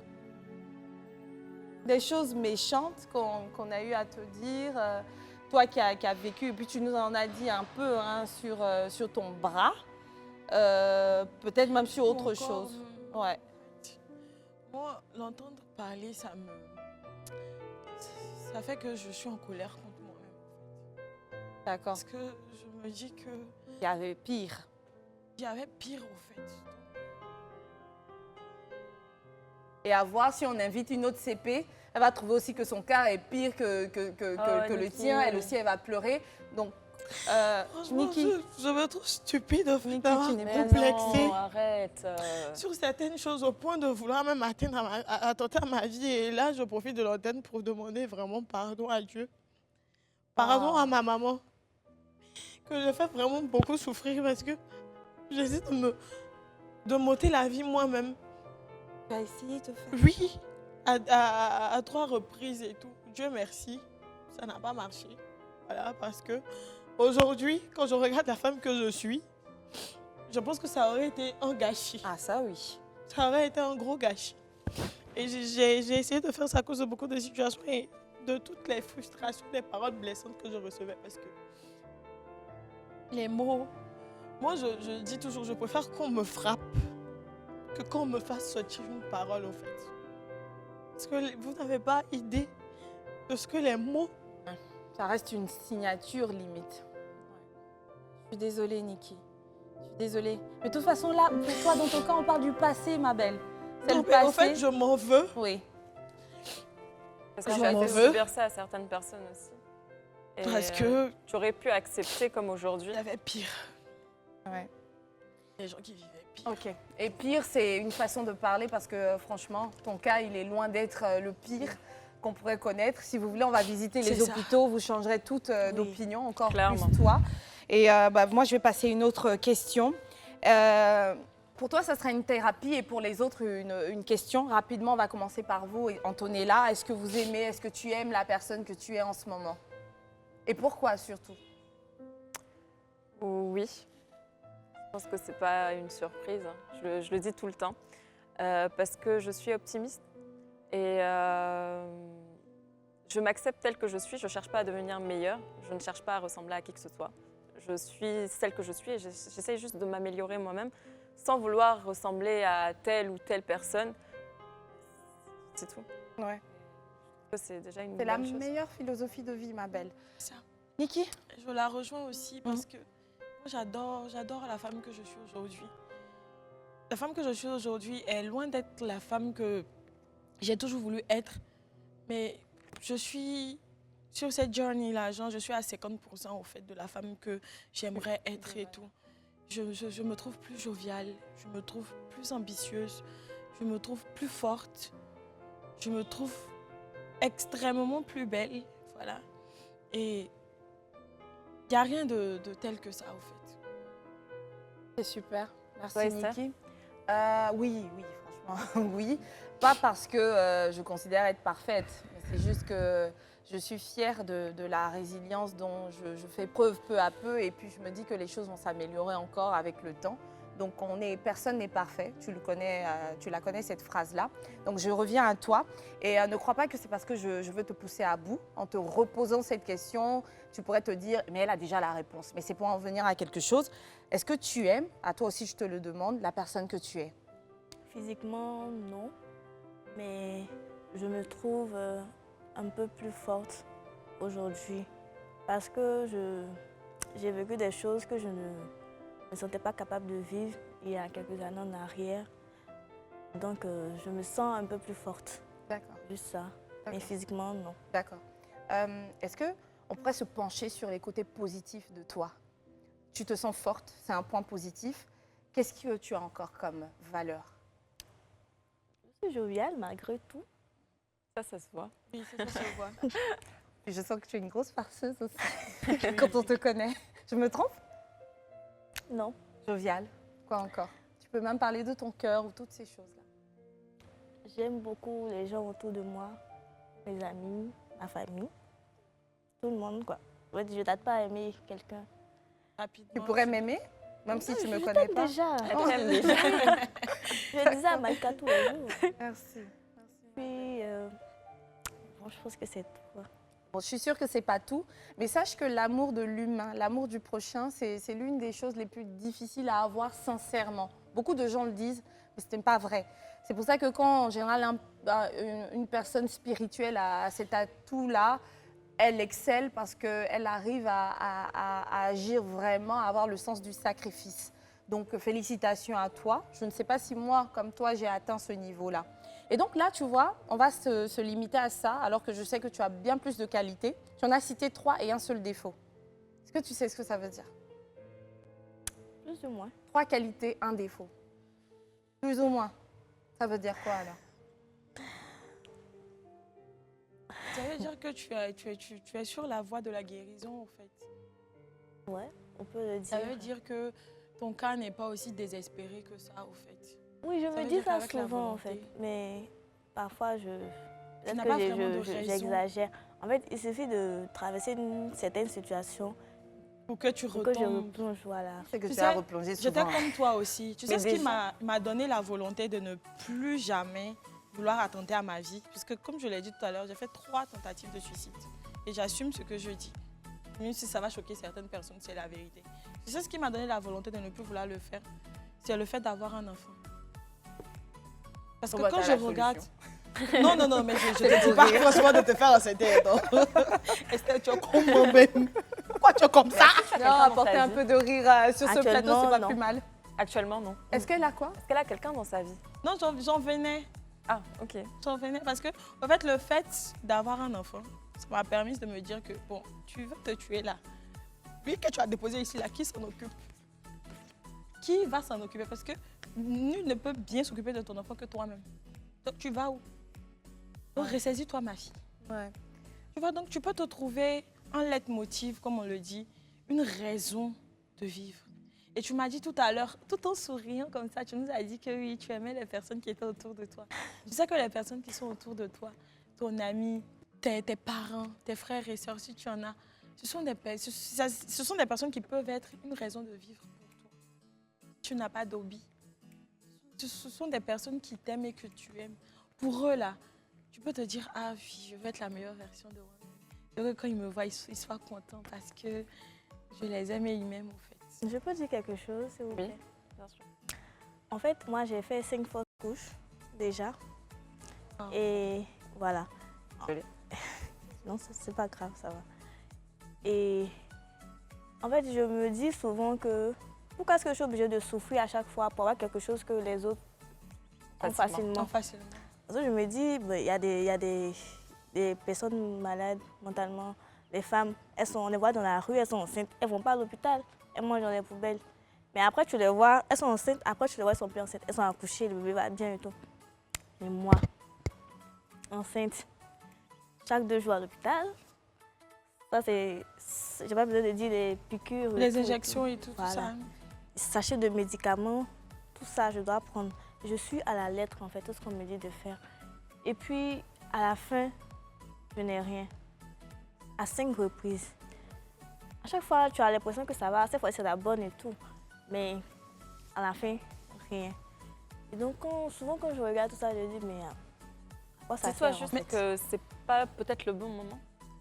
Des choses méchantes qu'on a eu à te dire, toi qui as vécu, et puis tu nous en as dit un peu hein, sur ton bras, peut-être même sur autre chose. Ouais. Moi, l'entendre parler, ça fait que je suis en colère contre moi-même. D'accord. Parce que je me dis que Il y avait pire. il y avait pire au fait. Et à voir si on invite une autre CP, elle va trouver aussi que son cas est pire que le Niki, tien. Elle aussi, elle va pleurer. Donc, Franchement, Niki, je me trouve stupide en fait, Niki, d'avoir tu n'es pas complexé Non, arrête. sur certaines choses au point de vouloir même attenter à ma vie. Et là, je profite de l'antenne pour demander vraiment pardon à Dieu. Pardon à ma maman, que je fais vraiment beaucoup souffrir parce que j'essaie de m'ôter la vie moi-même. tu as essayé de faire. Oui, à 3 reprises et tout. Dieu merci, ça n'a pas marché. Voilà, parce que aujourd'hui, quand je regarde la femme que je suis, je pense que ça aurait été un gâchis. Ah, ça oui. Ça aurait été un gros gâchis. Et j'ai essayé de faire ça à cause de beaucoup de situations et de toutes les frustrations, des paroles blessantes que je recevais. Parce que les mots, moi je dis toujours, je préfère qu'on me frappe que qu'on me fasse sortir une parole en fait. Parce que vous n'avez pas idée de ce que les mots... Ça reste une signature limite. Je suis désolée, Niki. Je suis désolée. Mais de toute façon, là, pour toi, dans ton cas, on parle du passé, ma belle. C'est le Non, mais passé. en fait, je m'en veux. Oui. Parce que Je tu as m'en fait veux. subir ça à certaines personnes aussi. Et, Parce que tu aurais pu accepter comme aujourd'hui. il y avait pire. Ouais. Les gens qui vivaient pire. Ok. Et pire, c'est une façon de parler parce que franchement, ton cas, il est loin d'être le pire qu'on pourrait connaître. Si vous voulez, on va visiter les C'est ça. hôpitaux. Vous changerez toute Oui. d'opinion, encore Clairement. plus toi. Et moi, je vais passer une autre question. Pour toi, ça sera une thérapie et pour les autres, une question. Rapidement, on va commencer par vous, Antonella. Est-ce que vous aimez, est-ce que tu aimes la personne que tu es en ce moment? Et pourquoi surtout? Oui. Je pense que ce n'est pas une surprise. Hein. Je le dis tout le temps. Parce que je suis optimiste et je m'accepte telle que je suis. Je ne cherche pas à devenir meilleure. Je ne cherche pas à ressembler à qui que ce soit. Je suis celle que je suis et j'essaie juste de m'améliorer moi-même sans vouloir ressembler à telle ou telle personne. C'est tout. Ouais. C'est déjà une C'est la bonne chose. meilleure philosophie de vie, ma belle. Ça. Niki? Je la rejoins aussi parce que moi, j'adore la femme que je suis aujourd'hui. La femme que je suis aujourd'hui est loin d'être la femme que j'ai toujours voulu être. Mais je suis sur cette journey-là, genre je suis à 50% au fait de la femme que j'aimerais être et tout. Je me trouve plus joviale, je me trouve plus ambitieuse, je me trouve plus forte, je me trouve extrêmement plus belle, voilà. Et il n'y a rien de tel que ça, au fait. C'est super. Merci, Ouais, Esther. Niki. Oui, franchement, oui. Pas parce que je considère être parfaite, mais c'est juste que je suis fière de la résilience dont je fais preuve peu à peu et puis je me dis que les choses vont s'améliorer encore avec le temps. Donc personne n'est parfait, tu la connais cette phrase-là. Donc je reviens à toi et ne crois pas que c'est parce que je veux te pousser à bout. En te reposant cette question, tu pourrais te dire, mais elle a déjà la réponse. Mais c'est pour en venir à quelque chose. Est-ce que tu aimes, à toi aussi je te le demande, la personne que tu es? Physiquement, non. Mais je me trouve un peu plus forte aujourd'hui. Parce que j'ai vécu des choses que je ne me sentais pas capable de vivre il y a quelques années en arrière. Donc, je me sens un peu plus forte. D'accord. Juste ça. Mais D'accord. physiquement, non. D'accord. Est-ce qu'on pourrait se pencher sur les côtés positifs de toi? Tu te sens forte, c'est un point positif. Qu'est-ce que tu as encore comme valeur? Je suis joviale malgré tout. Ça se voit. Oui, ça se voit. Je sens que tu es une grosse farceuse aussi, quand on te connaît. Je me trompe? Non. Joviale. Quoi encore? Tu peux même parler de ton cœur ou toutes ces choses-là. J'aime beaucoup les gens autour de moi, mes amis, ma famille, tout le monde, quoi. Je ne t'attends pas à aimer quelqu'un. Rapidement. Tu pourrais m'aimer, même si tu ne me Je connais t'aime pas? déjà. Elle t'aime déjà. Je disais à Malika tous les jours. Merci. Puis, bon, je pense que c'est tout, quoi. Bon, je suis sûre que ce n'est pas tout, mais sache que l'amour de l'humain, l'amour du prochain, c'est l'une des choses les plus difficiles à avoir sincèrement. Beaucoup de gens le disent, mais ce n'est pas vrai. C'est pour ça que quand, en général, une personne spirituelle a cet atout-là, elle excelle parce qu'elle arrive à agir vraiment, à avoir le sens du sacrifice. Donc, félicitations à toi. Je ne sais pas si moi, comme toi, j'ai atteint ce niveau-là. Et donc là, tu vois, on va se limiter à ça, alors que je sais que tu as bien plus de qualités. Tu en as cité 3 et un seul défaut. Est-ce que tu sais ce que ça veut dire? Plus ou moins. 3 qualités, 1 défaut. Plus ou moins. Ça veut dire quoi alors? Ça veut dire que tu es sur la voie de la guérison, en fait. Ouais, on peut le dire. Ça veut dire que ton cas n'est pas aussi désespéré que ça, au fait. Oui, je Ça me veut dis dire ça qu'avec la souvent, en volonté. fait. Mais parfois, peut-être n'as que pas vraiment de raison. j'exagère. En fait, il suffit de traverser une certaine situation Pour que tu pour que je retombes. replonge, voilà. C'est que Tu tu as sais, replongé J'étais souvent. comme toi aussi. Tu sais Mais ce qui déjà- m'a donné la volonté de ne plus jamais vouloir attenter à ma vie. Puisque comme je l'ai dit tout à l'heure, j'ai fait 3 tentatives de suicide. Et j'assume ce que je dis. Même si ça va choquer certaines personnes, c'est la vérité. Tu sais ce qui m'a donné la volonté de ne plus vouloir le faire? C'est le fait d'avoir un enfant. Parce que Bon, bah, quand t'as je la regarde... solution. Non, mais je te dis pas franchement de te faire enceinte. Esther, tu es comme moi-même. Pourquoi tu es comme ça? Non, Quelqu'un dans apporter sa un vie. peu de rire sur ce plateau, Actuellement, c'est pas non. plus mal. Actuellement, non. Est-ce qu'elle a quoi? Est-ce qu'elle a quelqu'un dans sa vie? Non, j'en venais. Ah, ok. J'en venais parce que, en fait, le fait d'avoir un enfant, ça m'a permis de me dire que, bon, tu veux te tuer là. Lui que tu as déposé ici, là, qui s'en occupe? Qui va s'en occuper? Parce que nul ne peut bien s'occuper de ton enfant que toi-même. Donc, tu vas où? Donc, ressaisis-toi, ma fille. Ouais. Tu vois, donc, tu peux te trouver un leitmotiv, comme on le dit, une raison de vivre. Et tu m'as dit tout à l'heure, tout en souriant comme ça, tu nous as dit que oui, tu aimais les personnes qui étaient autour de toi. Tu sais que les personnes qui sont autour de toi, ton ami, tes parents, tes frères et sœurs, si tu en as, ce sont des personnes qui peuvent être une raison de vivre pour toi. Tu n'as pas d'hobby. Ce sont des personnes qui t'aiment et que tu aimes. Pour eux, là, tu peux te dire, ah oui, je veux être la meilleure version de moi-même. Je veux que quand ils me voient, ils soient contents parce que je les aime et ils m'aiment, en fait. Je peux dire quelque chose, s'il vous Oui. plaît? Bien sûr. En fait, moi, j'ai fait 5 fausses couches déjà. Ah. Et voilà. Désolée. Non, c'est pas grave, ça va. Et en fait, je me dis souvent que pourquoi est-ce que je suis obligée de souffrir à chaque fois pour avoir quelque chose que les autres ont facilement. Facilement. Parce que je me dis, il y a des personnes malades mentalement, les femmes, on les voit dans la rue, elles sont enceintes, elles ne vont pas à l'hôpital, elles mangent dans les poubelles. Mais après, tu les vois, elles sont enceintes, après, tu les vois, elles sont plus enceintes, elles sont accouchées, le bébé va bien et tout. Mais moi, enceinte, chaque 2 jours à l'hôpital, ça c'est, j'ai pas besoin de dire les piqûres. Les injections et tout, Voilà. tout ça. Sachet de médicaments, tout ça, je dois prendre. Je suis à la lettre, en fait, tout ce qu'on me dit de faire. Et puis, à la fin, je n'ai rien. À 5 reprises. À chaque fois, tu as l'impression que ça va. Cette fois, c'est la bonne et tout. Mais à la fin, rien. Et donc, souvent, quand je regarde tout ça, je dis, mais à quoi ça C'est toi sert, en juste fait? que c'est pas peut-être le bon moment.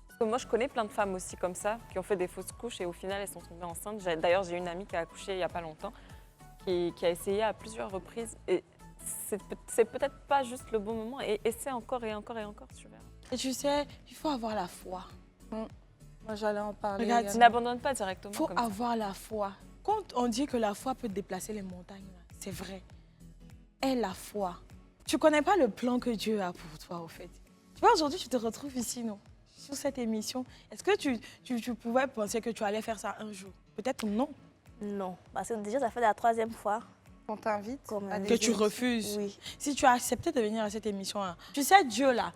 Parce que moi, je connais plein de femmes aussi comme ça, qui ont fait des fausses couches et au final, elles sont tombées enceintes. D'ailleurs, j'ai une amie qui a accouché il n'y a pas longtemps, qui a essayé à plusieurs reprises. Et c'est peut-être pas juste le bon moment. Et essaie encore et encore et encore, tu verras. Et tu sais, il faut avoir la foi. Moi, j'allais en parler. Regarde, Tu n'abandonnes pas directement Il faut comme ça. avoir la foi. Quand on dit que la foi peut déplacer les montagnes, c'est vrai. Aie la foi. Tu connais pas le plan que Dieu a pour toi, au fait. Tu vois, aujourd'hui, tu te retrouves ici, non? Sur cette émission. Est-ce que tu pouvais penser que tu allais faire ça un jour? Peut-être non. Non, parce que déjà, ça fait la 3e fois. On t'invite Comme à un- des Que tu émissions. refuses. Oui. Si tu as accepté de venir à cette émission, hein, tu sais, Dieu, là,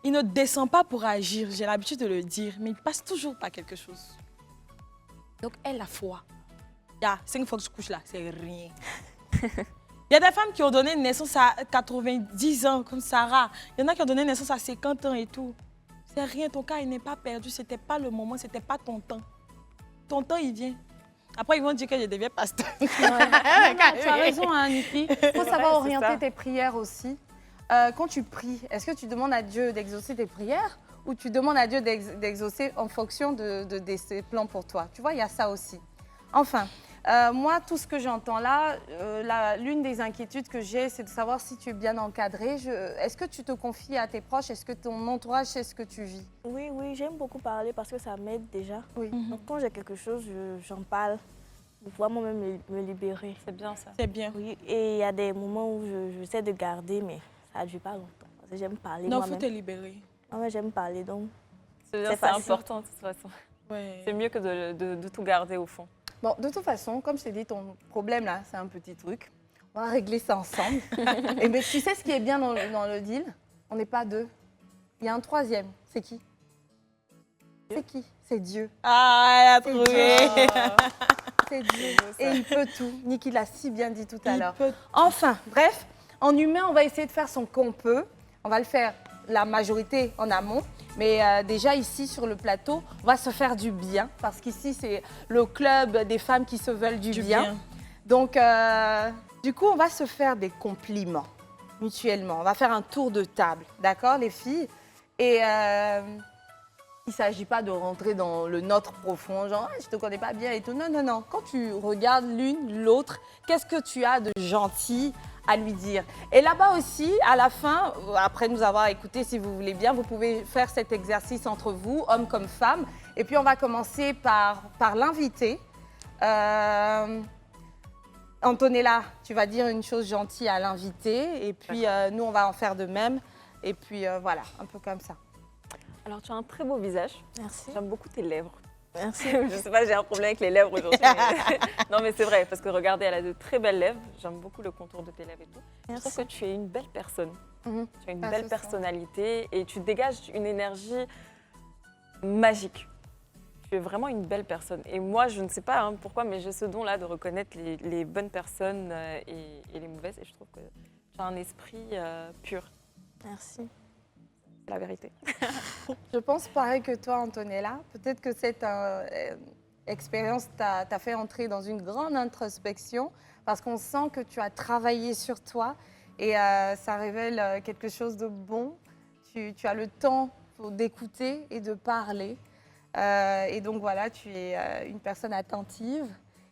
il ne descend pas pour agir. J'ai l'habitude de le dire, mais il passe toujours par quelque chose. Donc, aie la foi. Il y a 5 fois que je couche là, c'est rien. Il y a des femmes qui ont donné naissance à 90 ans, comme Sarah. Il y en a qui ont donné naissance à 50 ans et tout. C'est rien, ton cas, il n'est pas perdu. Ce n'était pas le moment, ce n'était pas ton temps. Ton temps, il vient. Après, ils vont dire que je deviens pasteur. Non, tu as raison, hein, Niki. Il faut savoir c'est orienter ça. tes prières aussi. Quand tu pries, est-ce que tu demandes à Dieu d'exaucer tes prières ou tu demandes à Dieu d'exaucer en fonction de ses plans pour toi? Tu vois, il y a ça aussi. Enfin, moi, tout ce que j'entends là, l'une des inquiétudes que j'ai, c'est de savoir si tu es bien encadré. Est-ce que tu te confies à tes proches? Est-ce que ton entourage sait ce que tu vis? Oui, oui, j'aime beaucoup parler parce que ça m'aide déjà. Oui. Donc quand j'ai quelque chose, j'en parle pour pouvoir moi-même me libérer. C'est bien ça. C'est bien. Oui, et il y a des moments où j'essaie de garder, mais ça ne dure pas longtemps. Parce que j'aime parler Non, il faut moi-même. te libérer. Moi, j'aime parler, donc C'est bien, C'est c'est facile. important de toute façon. Ouais. C'est mieux que de tout garder au fond. Bon, de toute façon, comme je t'ai dit, ton problème là, c'est un petit truc. On va régler ça ensemble. Et mais tu sais ce qui est bien dans le deal? On n'est pas 2. Il y a un 3e. C'est qui? C'est qui? C'est Dieu. Ah, elle a C'est trouvé. C'est Dieu. Et il peut tout. Niki l'a si bien dit tout à Il l'heure. peut- Enfin, bref, en humain, on va essayer de faire son qu'on peut. On va le faire la majorité en amont. Mais déjà ici sur le plateau, on va se faire du bien. Parce qu'ici, c'est le club des femmes qui se veulent du bien. Donc, du coup, on va se faire des compliments mutuellement. On va faire un tour de table, d'accord, les filles? Et il ne s'agit pas de rentrer dans le nôtre profond, genre ah, je te connais pas bien et tout. Non, non, non. Quand tu regardes l'une, l'autre, qu'est-ce que tu as de gentil à lui dire? Et là-bas aussi, à la fin, après nous avoir écouté, si vous voulez bien, vous pouvez faire cet exercice entre vous, hommes comme femmes. Et puis, on va commencer par l'invité. Antonella, tu vas dire une chose gentille à l'invité. Et puis, nous, on va en faire de même. Et puis, voilà, un peu comme ça. Alors, tu as un très beau visage. merci. J'aime beaucoup tes lèvres. Merci. Je sais pas, j'ai un problème avec les lèvres aujourd'hui. mais- non, mais c'est vrai, parce que regardez, elle a de très belles lèvres. J'aime beaucoup le contour de tes lèvres et tout. Je trouve que tu es une belle personne. Mhm. Tu as une Ah, belle c'est ça. personnalité et tu dégages une énergie magique. Tu es vraiment une belle personne. Et moi, je ne sais pas pourquoi, mais j'ai ce don-là de reconnaître les bonnes personnes et les mauvaises. Et je trouve que tu as un esprit pur. Merci. C'est la vérité. Je pense pareil que toi, Antonella. Peut-être que cette expérience t'a fait entrer dans une grande introspection parce qu'on sent que tu as travaillé sur toi et ça révèle quelque chose de bon. Tu as le temps d'écouter et de parler. Et donc voilà, tu es une personne attentive.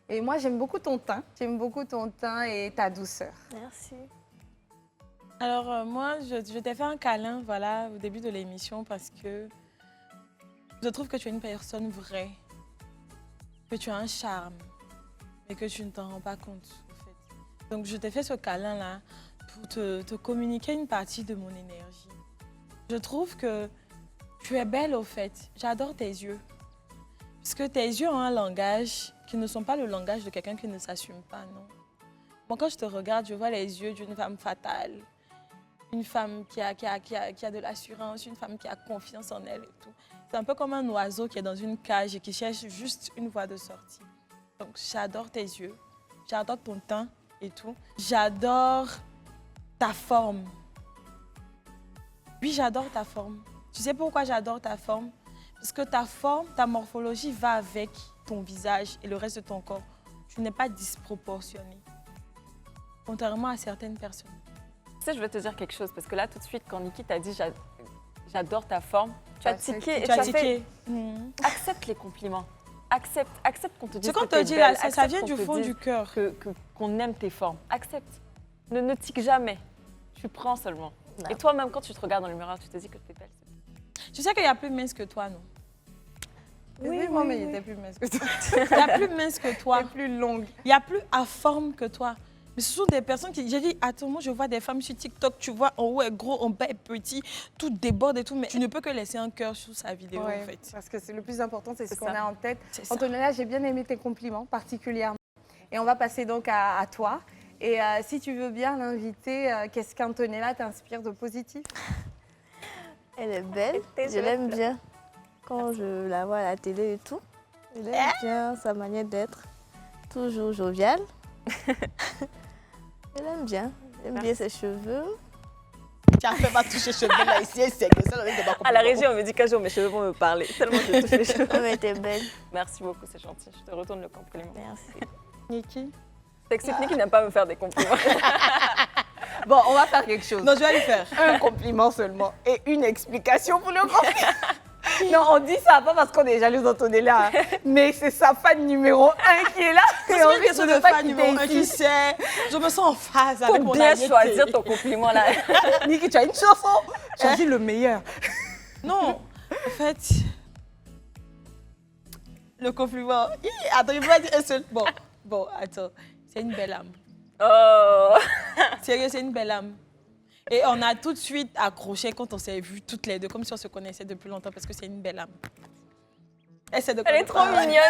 Et moi, j'aime beaucoup ton teint. J'aime beaucoup ton teint et ta douceur. Merci. Alors, moi, je t'ai fait un câlin, voilà, au début de l'émission parce que Je trouve que tu es une personne vraie, que tu as un charme, mais que tu ne t'en rends pas compte, en fait. Donc, je t'ai fait ce câlin-là pour te communiquer une partie de mon énergie. Je trouve que tu es belle, au fait. J'adore tes yeux. Parce que tes yeux ont un langage qui ne sont pas le langage de quelqu'un qui ne s'assume pas, non. Moi, quand je te regarde, je vois les yeux d'une femme fatale. Une femme qui a de l'assurance, une femme qui a confiance en elle et tout. C'est un peu comme un oiseau qui est dans une cage et qui cherche juste une voie de sortie. Donc, j'adore tes yeux, j'adore ton teint et tout. J'adore ta forme. Oui, j'adore ta forme. Tu sais pourquoi j'adore ta forme? Parce que ta forme, ta morphologie va avec ton visage et le reste de ton corps. Tu n'es pas disproportionné, contrairement à certaines personnes. Tu sais, je vais te dire quelque chose, parce que là, tout de suite, quand Niki t'a dit j'adore ta forme, tu as tiqué et Tu tu as as tiqué. fait accepte les compliments. Accepte qu'on te dise Ce qu'on que te t'es dit belle, là, ça accepte vient qu'on du te fond dise du cœur. qu'on aime tes formes. Accepte. Ne tique jamais. Tu prends seulement. Non. Et toi-même, quand tu te regardes dans le miroir, tu te dis que tu es belle. Tu sais qu'il y a plus mince que toi, non? Oui, moi, mais il était plus mince que toi. Il y a plus mince que toi. Et plus longue. Il y a plus informe que toi. Mais ce sont des personnes qui... J'ai dit, attends, moi, je vois des femmes sur TikTok, tu vois, en haut est gros, en bas est petit, tout déborde et tout, mais tu ne peux que laisser un cœur sur sa vidéo, Ouais, en fait. parce que c'est le plus important, c'est ce C'est qu'on ça. a en tête. C'est ça. Antonella, j'ai bien aimé tes compliments, particulièrement. Et on va passer donc à toi. Et si tu veux bien l'inviter, qu'est-ce qu'Antonella t'inspire de positif? Elle est belle, je l'aime bien. Quand je la vois à la télé et tout, je l'aime bien, sa manière d'être, toujours joviale. Je l'aime bien, j'aime bien ses cheveux. Tu as fait pas toucher cheveux là, ici, c'est que ça, À la régie, on me dit qu'un jour mes cheveux vont me parler. Tellement je touche les cheveux. Elle était belle, Merci beaucoup, c'est gentil. Je te retourne le compliment. merci. Niki? C'est que Niki n'aime pas me faire des compliments. Bon, on va faire quelque chose. Non, je vais lui faire. Un compliment seulement et une explication pour le compliment. Non, on dit ça pas parce qu'on est jaloux d'Antonella, hein, mais c'est sa fan numéro 1 qui est là. C'est on une risque question de de pas fan quitter numéro 1 ici. qui sait. Je me sens en phase avec Faut mon bien amitié. choisir ton compliment là. Niki, tu as une chanson. Choisis le meilleur. Non, en fait, le compliment. Attends, il va dire un seul. Bon, attends. C'est une belle âme. Oh. Sérieux, c'est une belle âme. Et on a tout de suite accroché quand on s'est vues toutes les deux, comme si on se connaissait depuis longtemps, parce que c'est une belle âme. Elle est trop mignonne.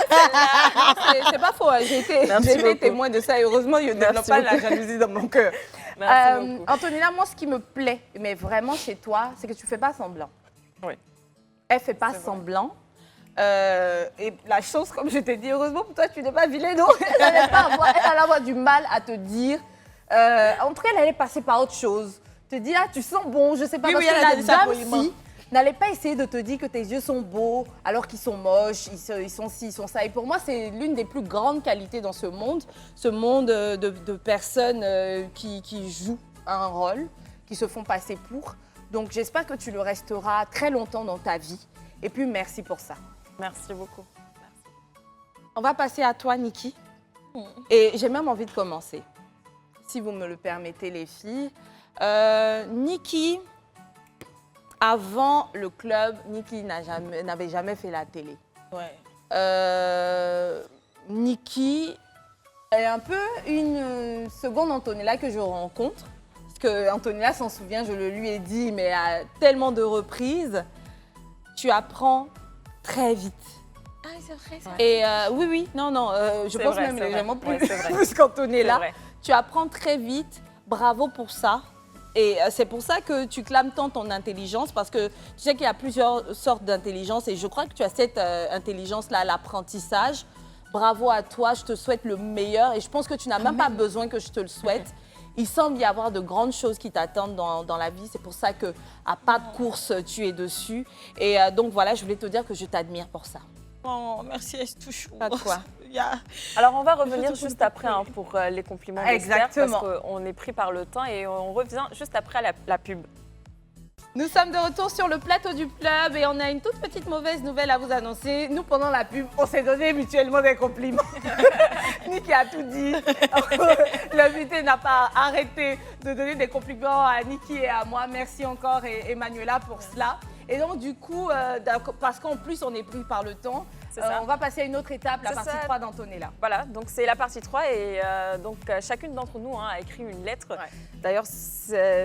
C'est pas faux, hein. J'ai été beaucoup. témoin de ça et heureusement, il ne développe Merci pas la beaucoup. jalousie dans mon cœur. Merci beaucoup. Antonella, moi, ce qui me plaît, mais vraiment chez toi, c'est que tu ne fais pas semblant. Oui. Elle ne fait pas C'est vrai. semblant. Et la chose, comme je t'ai dit, heureusement pour toi, tu n'es pas vilaine. Donc, elle allait avoir du mal à te dire. En tout cas, elle allait passer par autre chose. Te dire, ah, tu sens bon, je sais pas. Oui, parce oui, que elle a la dit ça dame, poliment. si, n'allez pas essayer de te dire que tes yeux sont beaux alors qu'ils sont moches, ils sont ci, ils sont ça. Et pour moi, c'est l'une des plus grandes qualités dans ce monde de personnes qui jouent un rôle, qui se font passer pour. Donc j'espère que tu le resteras très longtemps dans ta vie. Et puis merci pour ça. Merci beaucoup. On va passer à toi, Niki. Et j'ai même envie de commencer, si vous me le permettez, les filles. Niki, avant le club, Niki n'avait jamais fait la télé. Ouais. Niki est un peu une seconde Antonella que je rencontre. Parce que Antonella s'en souvient, je le lui ai dit, mais à tellement de reprises. Tu apprends très vite. Ah, c'est vrai, ça. Et oui, non, je C'est pense vrai, même c'est légèrement vrai. plus, Ouais, c'est vrai. plus qu'Antonella. C'est vrai. Tu apprends très vite. Bravo pour ça. Et c'est pour ça que tu clames tant ton intelligence, parce que tu sais qu'il y a plusieurs sortes d'intelligence et je crois que tu as cette intelligence-là, l'apprentissage. Bravo à toi, je te souhaite le meilleur et je pense que tu n'as même pas besoin que je te le souhaite. Il semble y avoir de grandes choses qui t'attendent dans la vie. C'est pour ça qu'à pas de course, tu es dessus. Et donc voilà, je voulais te dire que je t'admire pour ça. Oh, merci, elle se touche. Pas de quoi. Alors, on va revenir juste après hein, pour les compliments d'Esther, Exactement. parce qu'on est pris par le temps et on revient juste après la pub. Nous sommes de retour sur le plateau du club et on a une toute petite mauvaise nouvelle à vous annoncer. Nous, pendant la pub, on s'est donné mutuellement des compliments. Niki a tout dit. L'invité n'a pas arrêté de donner des compliments à Niki et à moi. Merci encore, Emmanuela, pour cela. Et donc, du coup, parce qu'en plus, on est pris par le temps, C'est ça. on va passer à une autre étape, la C'est partie ça. 3 d'Antonella. Voilà, donc c'est la partie 3 et chacune d'entre nous a écrit une lettre. Ouais. D'ailleurs,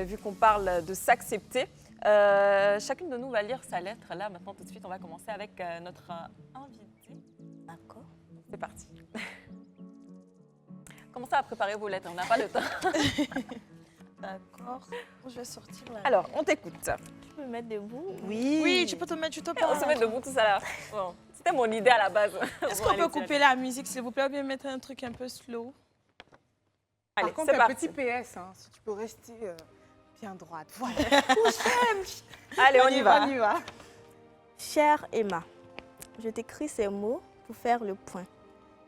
vu qu'on parle de s'accepter, chacune de nous va lire sa lettre. Là, maintenant, tout de suite, on va commencer avec notre invité. D'accord. C'est parti. Commencez à préparer vos lettres, on n'a pas le temps. D'accord. Je vais sortir là. Alors, on t'écoute. Tu peux me mettre debout? Oui, tu peux te mettre, tu te On parles. se met debout tout ça là. Bon, c'était mon idée à la base. Est-ce Bon, qu'on allez, peut tiens. couper la musique, s'il vous plaît, ou bien mettre un truc un peu slow? Allez, Par contre, c'est un parti. petit PS, hein, si tu peux rester bien droite. Voilà. Allez, on y va. On y va. Chère Emma, je t'écris ces mots pour faire le point.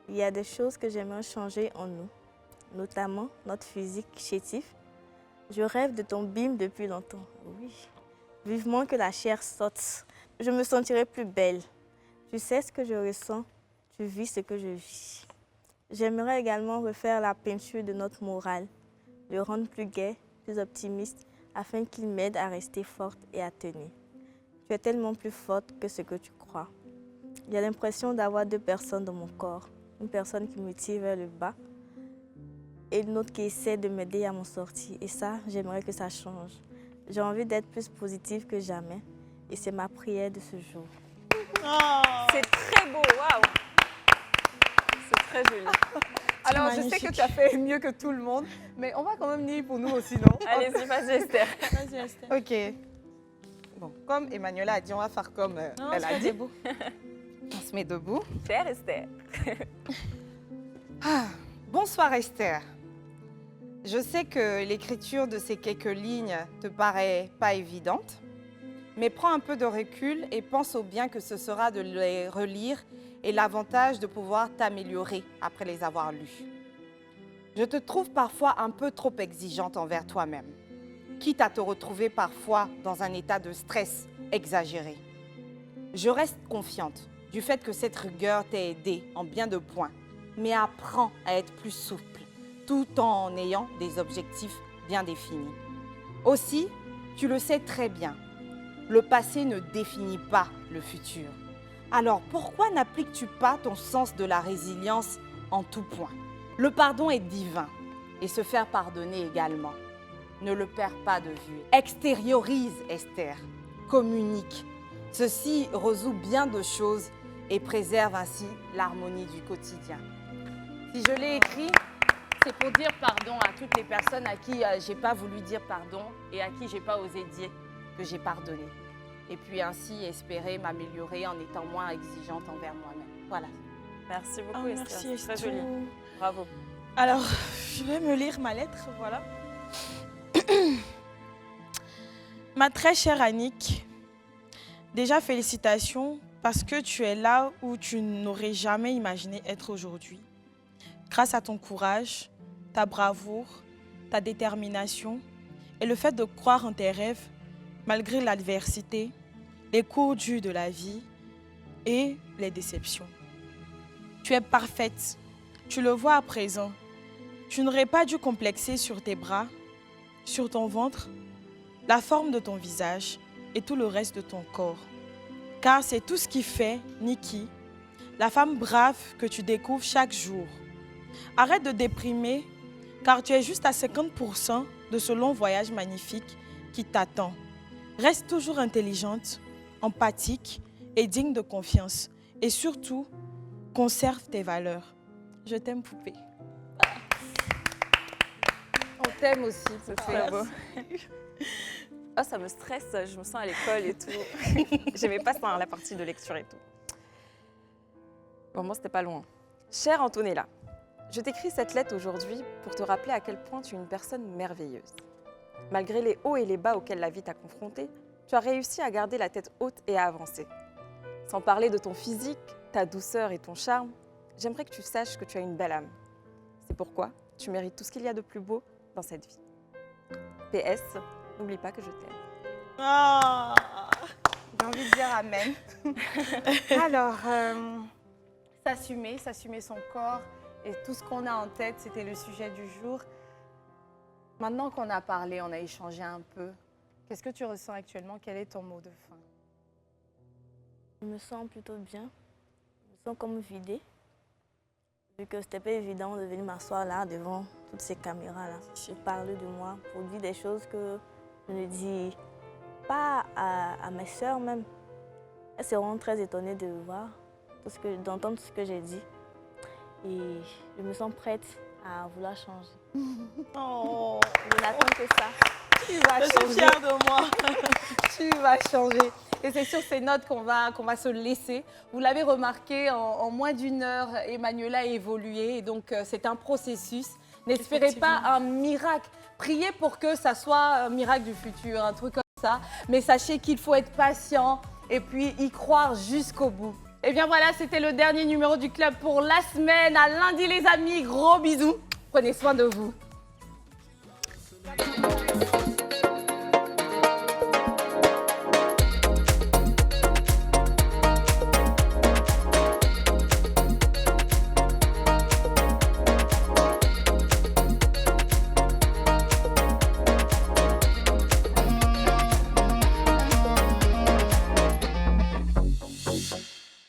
Il y a des choses que j'aimerais changer en nous, notamment notre physique chétif. Je rêve de ton bim depuis longtemps. Oui. Vivement que la chair saute. Je me sentirai plus belle. Tu sais ce que je ressens, tu vis ce que je vis. J'aimerais également refaire la peinture de notre morale, le rendre plus gai, plus optimiste, afin qu'il m'aide à rester forte et à tenir. Tu es tellement plus forte que ce que tu crois. J'ai l'impression d'avoir deux personnes dans mon corps. Une personne qui me tire vers le bas et une autre qui essaie de m'aider à m'en sortir. Et ça, j'aimerais que ça change. J'ai envie d'être plus positive que jamais. Et c'est ma prière de ce jour. C'est très beau, waouh. C'est très joli. Alors, je sais magnifique. que tu as fait mieux que tout le monde, mais on va quand même lire pour nous aussi, non? Allez-y, vas-y Esther. Vas-y, Esther. Ok. Bon, comme Emmanuela a dit, on va faire comme Non, elle c'est a pas dit. debout. On se met debout. Chère Esther. Bonsoir Esther. Je sais que l'écriture de ces quelques lignes te paraît pas évidente, mais prends un peu de recul et pense au bien que ce sera de les relire et l'avantage de pouvoir t'améliorer après les avoir lus. Je te trouve parfois un peu trop exigeante envers toi-même, quitte à te retrouver parfois dans un état de stress exagéré. Je reste confiante du fait que cette rigueur t'ait aidé en bien de points, mais apprends à être plus souple, tout en ayant des objectifs bien définis. Aussi, tu le sais très bien, le passé ne définit pas le futur. Alors pourquoi n'appliques-tu pas ton sens de la résilience en tout point? Le pardon est divin et se faire pardonner également. Ne le perds pas de vue. Extériorise, Esther. Communique. Ceci résout bien de choses et préserve ainsi l'harmonie du quotidien. Si je l'ai écrit, c'est pour dire pardon à toutes les personnes à qui j'ai pas voulu dire pardon et à qui j'ai pas osé dire que j'ai pardonné. Et puis ainsi espérer m'améliorer en étant moins exigeante envers moi-même. Voilà. Merci beaucoup Oh, Esther. merci, C'est très Esther. joli. Bravo. Alors, je vais me lire ma lettre, voilà. Ma très chère Annick, déjà félicitations parce que tu es là où tu n'aurais jamais imaginé être aujourd'hui. Grâce à ton courage, ta bravoure, ta détermination et le fait de croire en tes rêves, malgré l'adversité, les coups durs de la vie et les déceptions. Tu es parfaite, tu le vois à présent. Tu n'aurais pas dû complexer sur tes bras, sur ton ventre, la forme de ton visage et tout le reste de ton corps. Car c'est tout ce qui fait Nikki, la femme brave que tu découvres chaque jour. Arrête de déprimer, car tu es juste à 50% de ce long voyage magnifique qui t'attend. Reste toujours intelligente, empathique et digne de confiance. Et surtout, conserve tes valeurs. Je t'aime, poupée. On t'aime aussi, C'est Poupée. très beau. Oh, ça me stresse, je me sens à l'école et tout. J'aimais pas ça, la partie de lecture et tout. Bon, moi, c'était pas loin. Chère Antonella, je t'écris cette lettre aujourd'hui pour te rappeler à quel point tu es une personne merveilleuse. Malgré les hauts et les bas auxquels la vie t'a confrontée, tu as réussi à garder la tête haute et à avancer. Sans parler de ton physique, ta douceur et ton charme, j'aimerais que tu saches que tu as une belle âme. C'est pourquoi tu mérites tout ce qu'il y a de plus beau dans cette vie. PS, n'oublie pas que je t'aime. Ah. J'ai envie de dire amen. Alors, s'assumer son corps et tout ce qu'on a en tête, c'était le sujet du jour. Maintenant qu'on a parlé, on a échangé un peu, qu'est-ce que tu ressens actuellement? Quel est ton mot de fin? Je me sens plutôt bien. Je me sens comme vidée. Vu que c'était pas évident de venir m'asseoir là devant toutes ces caméras-là. Je parler de moi pour dire des choses que je ne dis pas à mes sœurs même. Elles seront très étonnées de voir, d'entendre ce que j'ai dit. Et je me sens prête à vouloir changer. Oh, Je n'attends que ça. tu vas Je suis changer. fière de moi. Tu vas changer. Et c'est sur ces notes qu'on va se laisser. Vous l'avez remarqué, en moins d'une heure, Emmanuela a évolué. Et donc, c'est un processus. N'espérez pas un miracle. Priez pour que ça soit un miracle du futur, un truc comme ça. Mais sachez qu'il faut être patient et puis y croire jusqu'au bout. Et bien voilà, c'était le dernier numéro du club pour la semaine. À lundi les amis, gros bisous. Prenez soin de vous.